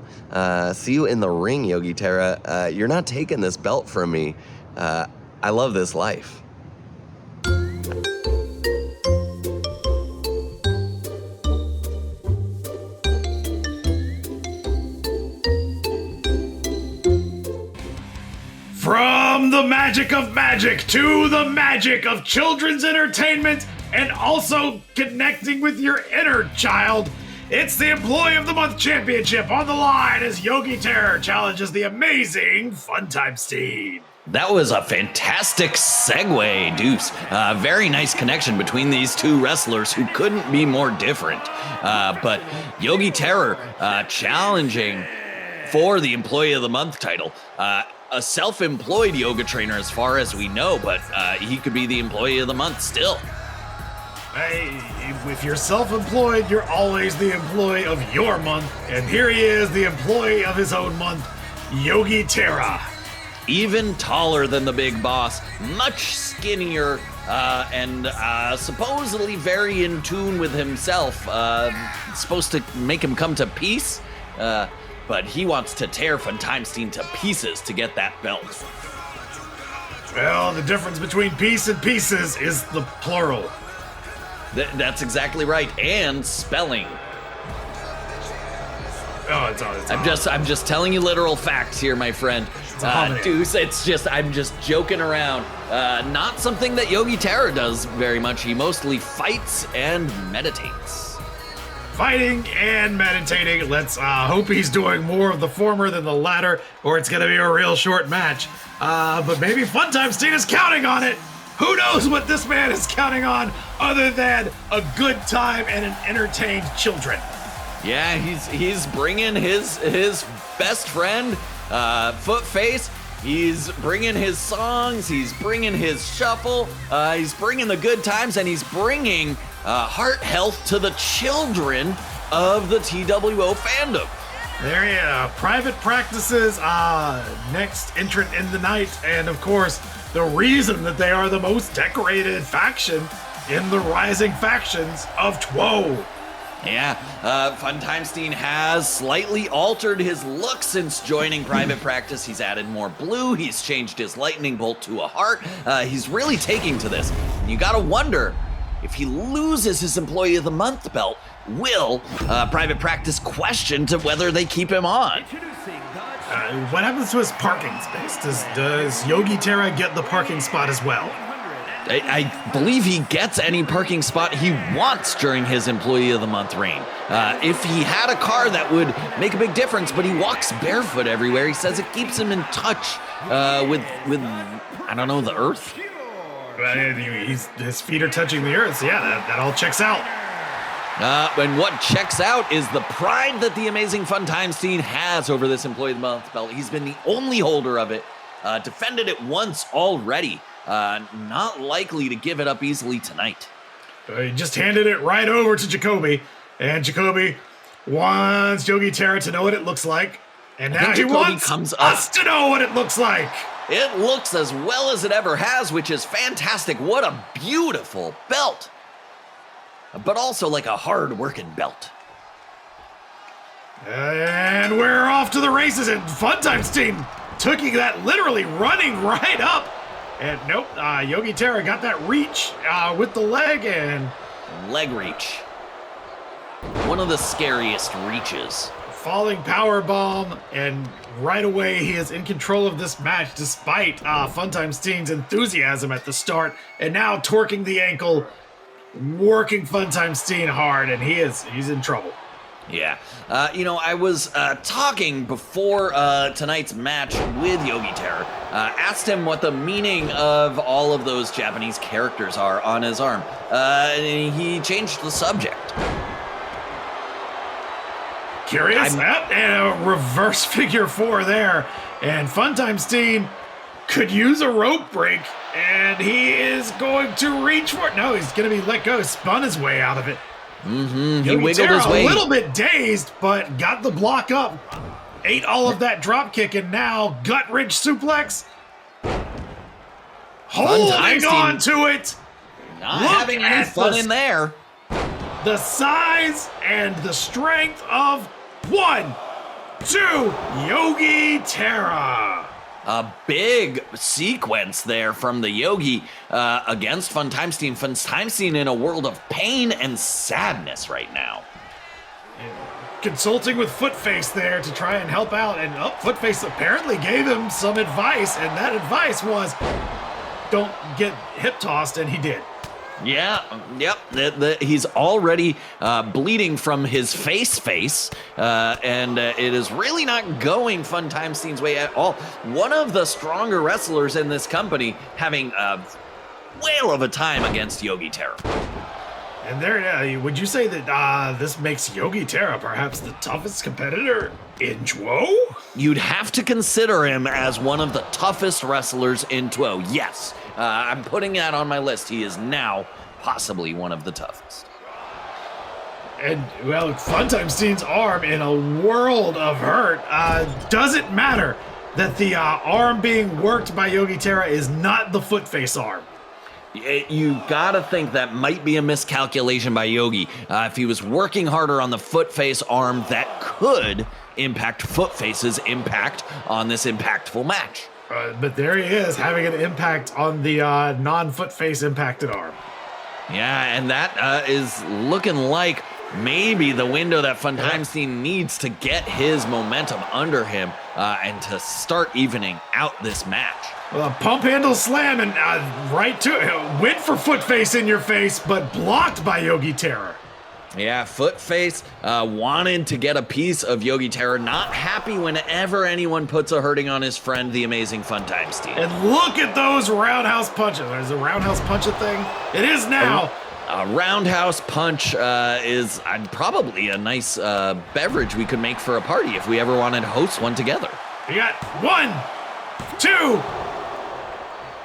See you in the ring, Yogi Terror. You're not taking this belt from me. I love this life. From the magic of magic to the magic of children's entertainment and also connecting with your inner child, it's the Employee of the Month Championship on the line as Yogi Terror challenges the amazing Funtimestein. That was a fantastic segue, Deuce. Very nice connection between these two wrestlers who couldn't be more different. But Yogi Terror challenging for the Employee of the Month title. A self-employed yoga trainer as far as we know, but he could be the Employee of the Month still. Hey, if you're self-employed, you're always the employee of your month. And here he is, the employee of his own month, Yogi Terror. Even taller than the big boss, much skinnier, and supposedly very in tune with himself. Supposed to make him come to peace, but he wants to tear Funtimestein to pieces to get that belt. Well, the difference between piece and pieces is the plural. That's exactly right, and spelling. Oh, it's I'm just telling you literal facts here, my friend. Deuce, I'm just joking around. Not something that Yogi Terror does very much. He mostly fights and meditates. Fighting and meditating. Let's hope he's doing more of the former than the latter, or it's gonna be a real short match. But maybe Funtimestein is counting on it. Who knows what this man is counting on other than a good time and an entertained children? Yeah, he's bringing his best friend, Footface, He's bringing his songs, he's bringing his shuffle, he's bringing the good times, and he's bringing heart health to the children of the TWO fandom. There you go. Private practices, next entrant in the night, and of course, the reason that they are the most decorated faction in the rising factions of TWO. Yeah, Funtimestein has slightly altered his look since joining Private Practice. He's added more blue, he's changed his lightning bolt to a heart. He's really taking to this. And you gotta wonder, if he loses his Employee of the Month belt, will Private Practice question to whether they keep him on? What happens to his parking space? Does Yogi Terror get the parking spot as well? I believe he gets any parking spot he wants during his Employee of the Month reign. If he had a car, that would make a big difference, but he walks barefoot everywhere. He says it keeps him in touch with I don't know, the earth? His feet are touching the earth, so yeah, that all checks out. And what checks out is the pride that the amazing Funtimestein has over this Employee of the Month belt. He's been the only holder of it, defended it once already. Not likely to give it up easily tonight. He just handed it right over to Jacoby, and Jacoby wants Yogi Terror to know what it looks like, and now he wants us to know what it looks like. It looks as well as it ever has, which is fantastic. What a beautiful belt, but also like a hard-working belt. And we're off to the races, and Funtimestein taking that, literally running right up. And nope, Yogi Terror got that reach with the leg and... Leg reach. One of the scariest reaches. Falling powerbomb, and right away he is in control of this match despite Funtimestein's enthusiasm at the start, and now torquing the ankle, working Funtimestein hard, and he's in trouble. Yeah. I was talking before tonight's match with Yogi Terror. Asked him what the meaning of all of those Japanese characters are on his arm. And he changed the subject. Curious? And a reverse figure 4 there. And Funtimestein could use a rope break, and he is going to reach for it. No, he's going to be let go. Spun his way out of it. He wiggled his way. A little bit dazed, but got the block up. Ate all of that drop kick, and now gut wrench suplex. Holding on to it. Not having any fun in there. The size and the strength of 1, 2, Yogi Terror. A big sequence there from the Yogi against Funtimestein. Funtimestein in a world of pain and sadness right now. Consulting with Footface there to try and help out, and Footface apparently gave him some advice, and that advice was, don't get hip tossed, and he did. He's already bleeding from his face, and it is really not going Funtimestein's way at all. One of the stronger wrestlers in this company having a whale of a time against Yogi Terror. And there, would you say that this makes Yogi Terror perhaps the toughest competitor in TWO? You'd have to consider him as one of the toughest wrestlers in TWO, yes. I'm putting that on my list. He is now possibly one of the toughest. And, well, Funtimestein's arm in a world of hurt. Doesn't matter that the arm being worked by Yogi Terror is not the Footface arm. You gotta think that might be a miscalculation by Yogi. If he was working harder on the Footface arm, that could impact Footface's impact on this impactful match. But there he is, having an impact on the non-Footface impacted arm. Yeah, and that is looking like maybe the window that Funtimestein needs to get his momentum under him and to start evening out this match. Well, a pump handle slam and right to it. Went for Footface in your face, but blocked by Yogi Terror. Yeah, Footface wanted to get a piece of Yogi Terror, not happy whenever anyone puts a hurting on his friend, the amazing Funtimestein. And look at those roundhouse punches. Is a roundhouse punch a thing? It is now. A roundhouse punch is probably a nice beverage we could make for a party if we ever wanted to host one together. We got 1, 2.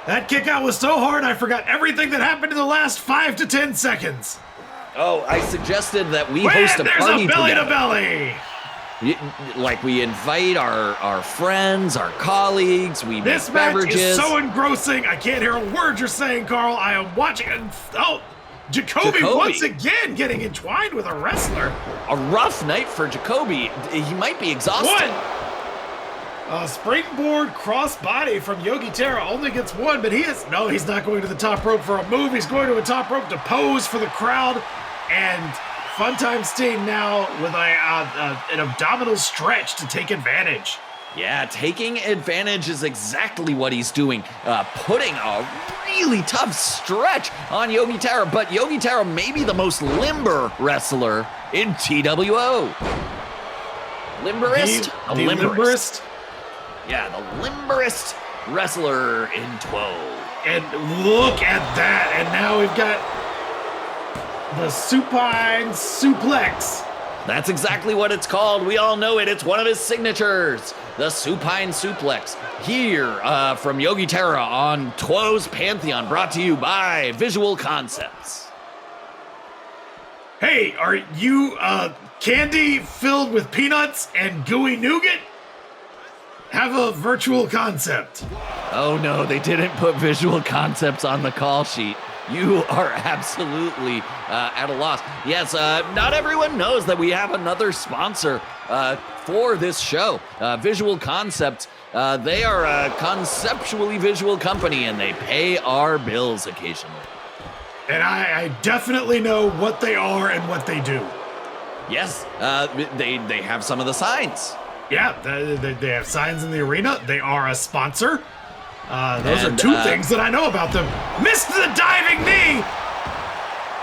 That kick out was so hard I forgot everything that happened in the last 5 to 10 seconds. Oh, I suggested that we host a party there's a belly together. to belly. Like we invite our friends, our colleagues, we This make match beverages. is so engrossing. I can't hear a word you're saying, Carl. I am watching and Jacoby once again getting entwined with a wrestler. A rough night for Jacoby. He might be exhausted. A springboard crossbody from Yogi Terror only gets 1, but he's not going to the top rope for a move. He's going to a top rope to pose for the crowd. And Funtimestein now with an abdominal stretch to take advantage. Yeah, taking advantage is exactly what he's doing. Putting a really tough stretch on Yogi Terror, but Yogi Terror may be the most limber wrestler in TWO. Limberest? The limberest? Yeah, the limberest wrestler in TWO. And look at that. And now we've got the supine suplex. That's exactly what it's called. We all know it. It's one of his signatures. The supine suplex. Here from Yogi Terror on TWO's Pantheon, brought to you by Visual Concepts. Hey, are you candy filled with peanuts and gooey nougat? Have a virtual concept. Oh no, they didn't put Visual Concepts on the call sheet. You are absolutely at a loss. Yes, not everyone knows that we have another sponsor for this show. Visual Concepts. They are a conceptually visual company, and they pay our bills occasionally. And I definitely know what they are and what they do. Yes, they have some of the signs. Yeah, they have signs in the arena. They are a sponsor. Those are 2 things that I know about them. Missed the diving knee!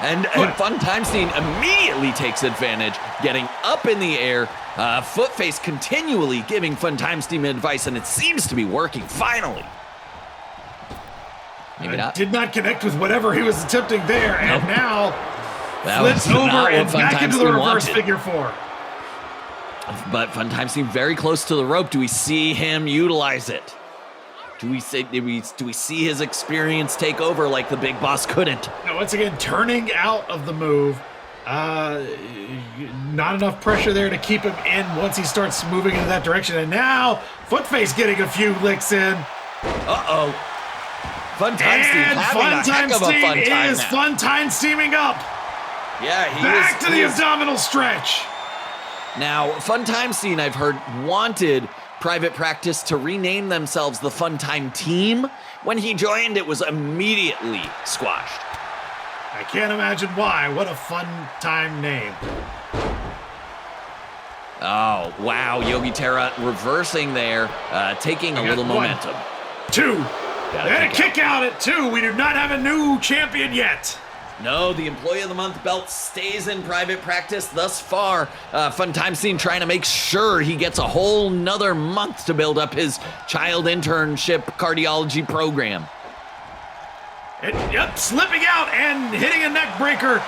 And Funtimestein immediately takes advantage, getting up in the air. Footface continually giving Funtimestein advice, and it seems to be working, finally. Maybe not. Did not connect with whatever he was attempting there, and now That flips was not over what and back into the Funtimestein reverse wanted. figure 4. But Funtimestein very close to the rope. Do we see him utilize it? Do we see his experience take over like the big boss couldn't? Now, once again, turning out of the move. Not enough pressure there to keep him in once he starts moving in that direction. And now, Footface getting a few licks in. Uh-oh. Funtimestein having a heck of a fun time is now. fun time steaming up. Yeah, Back to the abdominal stretch. Now, Funtimestein, I've heard, wanted Private Practice to rename themselves the Funtime Team. When he joined, it was immediately squashed. I can't imagine why. What a fun time name. Oh, wow. Yogi Terra reversing there, taking a little momentum. 2. And a kick out at 2. We do not have a new champion yet. No, the Employee of the Month belt stays in Private Practice thus far. Funtimestein trying to make sure he gets a whole nother month to build up his child internship cardiology program. Slipping out and hitting a neck breaker.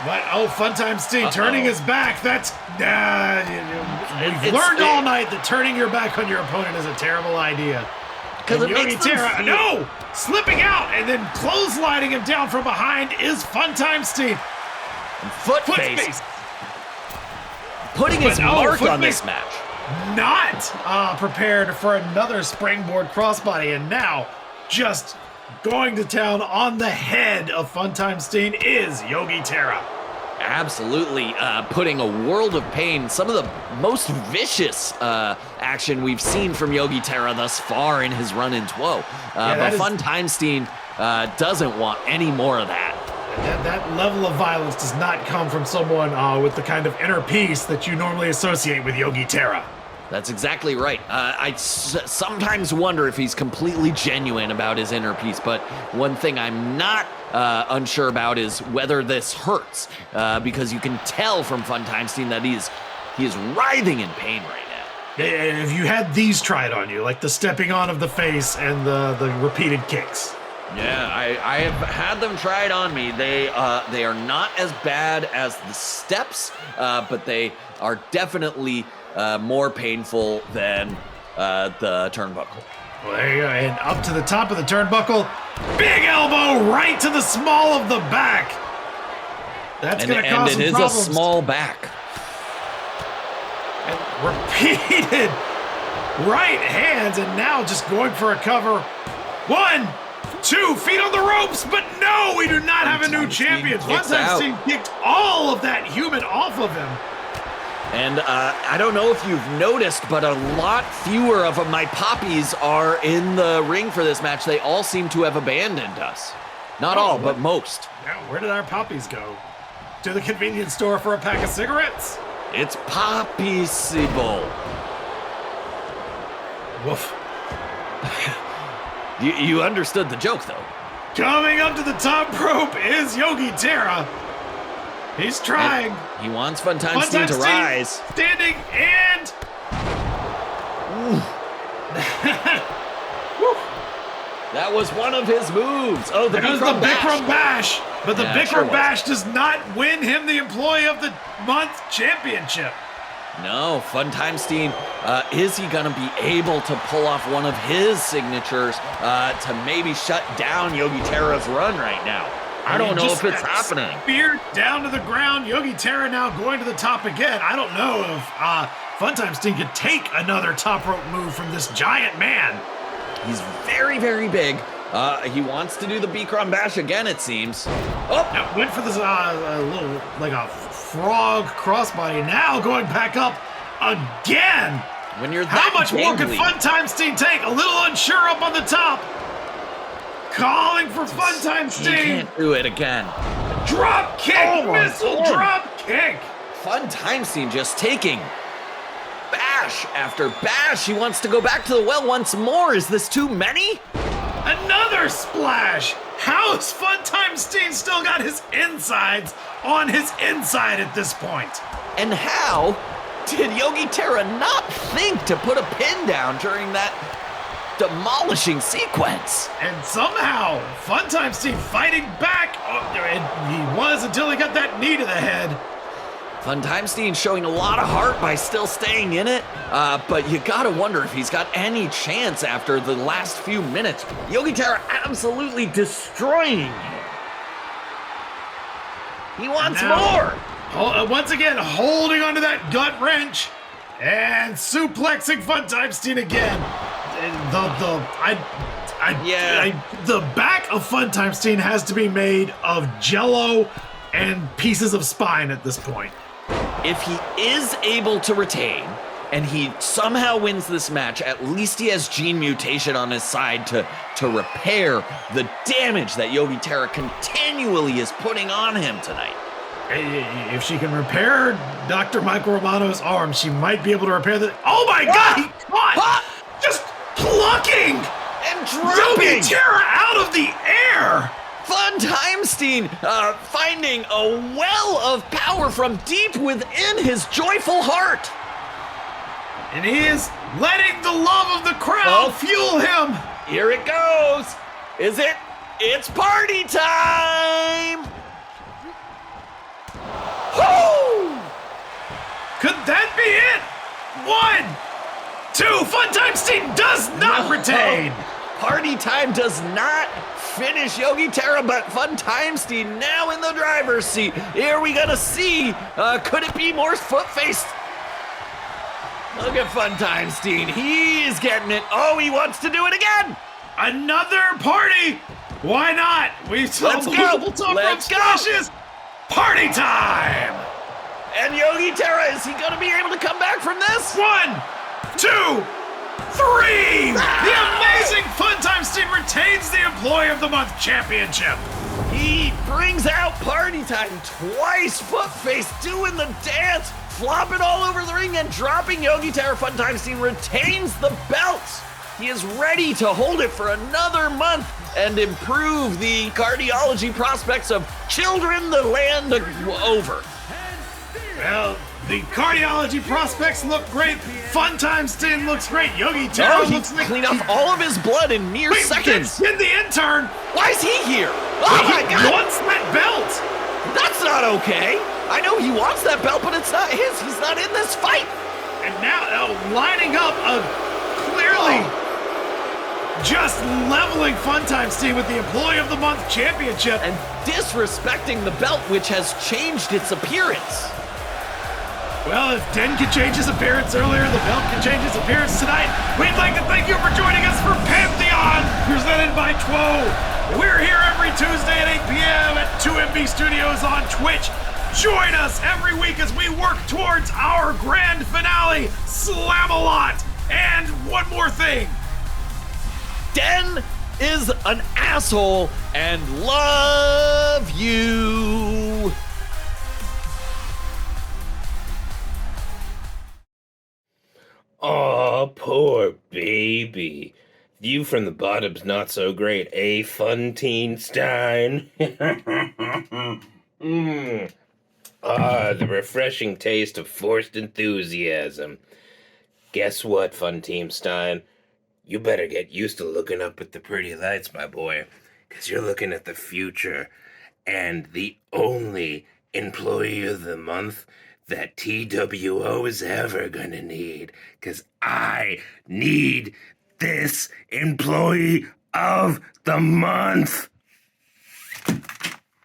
But, Funtimestein turning his back. That's, we've learned all night that turning your back on your opponent is a terrible idea. Because it makes them Terra, no! Slipping out and then clotheslining him down from behind is Funtimestein. Footface. Putting his mark on this match. Not prepared for another springboard crossbody, and now just going to town on the head of Funtimestein is Yogi Terra. Absolutely, putting a world of pain. Some of the most vicious action we've seen from Yogi Terra thus far in his run in TWO. But Funtimestein doesn't want any more of that. That level of violence does not come from someone with the kind of inner peace that you normally associate with Yogi Terra. That's exactly right. I sometimes wonder if he's completely genuine about his inner peace, but one thing I'm not unsure about is whether this hurts, because you can tell from Funtimestein that he is writhing in pain right now. Have you had these tried on you, like the stepping on of the face and the repeated kicks? Yeah, I have had them tried on me. They are not as bad as the steps, but they are definitely more painful than the turnbuckle. Well, there you go. And up to the top of the turnbuckle. Big elbow right to the small of the back. That's going to cause some problems. And it is a small back. And repeated right hands, and now just going for a cover. 1, 2, feet on the ropes, but no, we do not have a new champion. Funtimestein kicked all of that human off of him. And I don't know if you've noticed, but a lot fewer of my poppies are in the ring for this match. They all seem to have abandoned us. Not all, but most. Now, where did our poppies go? To the convenience store for a pack of cigarettes? It's poppy-sible. Woof. You understood the joke, though. Coming up to the top rope is Yogi Terror. He's trying. And he wants Funtimestein to rise. Standing and... That was one of his moves. Oh, the Bikram Bash. But the Bikram sure Bash does not win him the Employee of the Month championship. No, Funtimestein, is he going to be able to pull off one of his signatures to maybe shut down Yogi Terra's run right now? I don't know if it's happening. Spear down to the ground. Yogi Terra now going to the top again. I don't know if Funtimestein could take another top rope move from this giant man. He's very, very big. He wants to do the Bikram Bash again, it seems. Oh, now went for this little, like a frog crossbody. Now going back up again. When you're How much more can Funtimestein take? A little unsure up on the top. Calling for Funtimestein. He can't do it again. Drop kick, missile drop kick. Funtimestein just taking bash after bash. He wants to go back to the well once more. Is this too many? Another splash. How has Funtimestein still got his insides on his inside at this point? And how did Yogi Terra not think to put a pin down during that demolishing sequence? And somehow, Funtimestein fighting back. And he was until he got that knee to the head. Funtimestein showing a lot of heart by still staying in it, but you gotta wonder if he's got any chance after the last few minutes. Yogi Terra absolutely destroying him. He wants more. Once again, holding onto that gut wrench and suplexing Funtimestein again. The back of Funtimestein has to be made of jello and pieces of spine at this point. If he is able to retain and he somehow wins this match, at least he has gene mutation on his side to repair the damage that Yogi Terra continually is putting on him tonight. If she can repair Dr. Michael Romano's arm, she might be able to repair the... Oh my God, he caught! Just plucking! And dropping! Yogi Terra out of the air! Funtimestein finding a well of power from deep within his joyful heart. And he is letting the love of the crowd fuel him. Here it goes. Is it? It's party time! Woo! Could that be it? 1, 2, Funtimestein does not retain. Party time does not finish Yogi Terra, but Funtimestein now in the driver's seat. Here we gonna see, could it be more foot-faced? Look at Funtimestein, he's getting it. Oh, he wants to do it again. Another party. Why not? We saw multiple top rope splashes. Party time. And Yogi Terra, is he gonna be able to come back from this? 1, 2, 3! The amazing Funtimestein retains the Employee of the Month championship. He brings out party time twice, foot-face, doing the dance, flopping all over the ring and dropping Yogi Terra. Funtimestein retains the belt. He is ready to hold it for another month and improve the cardiology prospects of children the land over. Well, the cardiology prospects look great. Funtimestein looks great. Yogi Terra looks like... cleaned off all of his blood in mere seconds. In the intern. Why is he here? Oh my God. He wants that belt. That's not okay. I know he wants that belt, but it's not his. He's not in this fight. And now lining up clearly just leveling Funtimestein with the Employee of the Month championship. And disrespecting the belt, which has changed its appearance. Well, if Den could change his appearance earlier, the belt can change its appearance tonight. We'd like to thank you for joining us for Pantheon, presented by TWO. We're here every Tuesday at 8 p.m. at 2MB Studios on Twitch. Join us every week as we work towards our grand finale, Slam-A-Lot. And one more thing. Den is an asshole and love you. Aw, poor baby. View from the bottom's not so great, eh, Funtimestein? The refreshing taste of forced enthusiasm. Guess what, Funtimestein? You better get used to looking up at the pretty lights, my boy, because you're looking at the future and the only Employee of the Month that TWO is ever gonna need, because I need this Employee of the Month.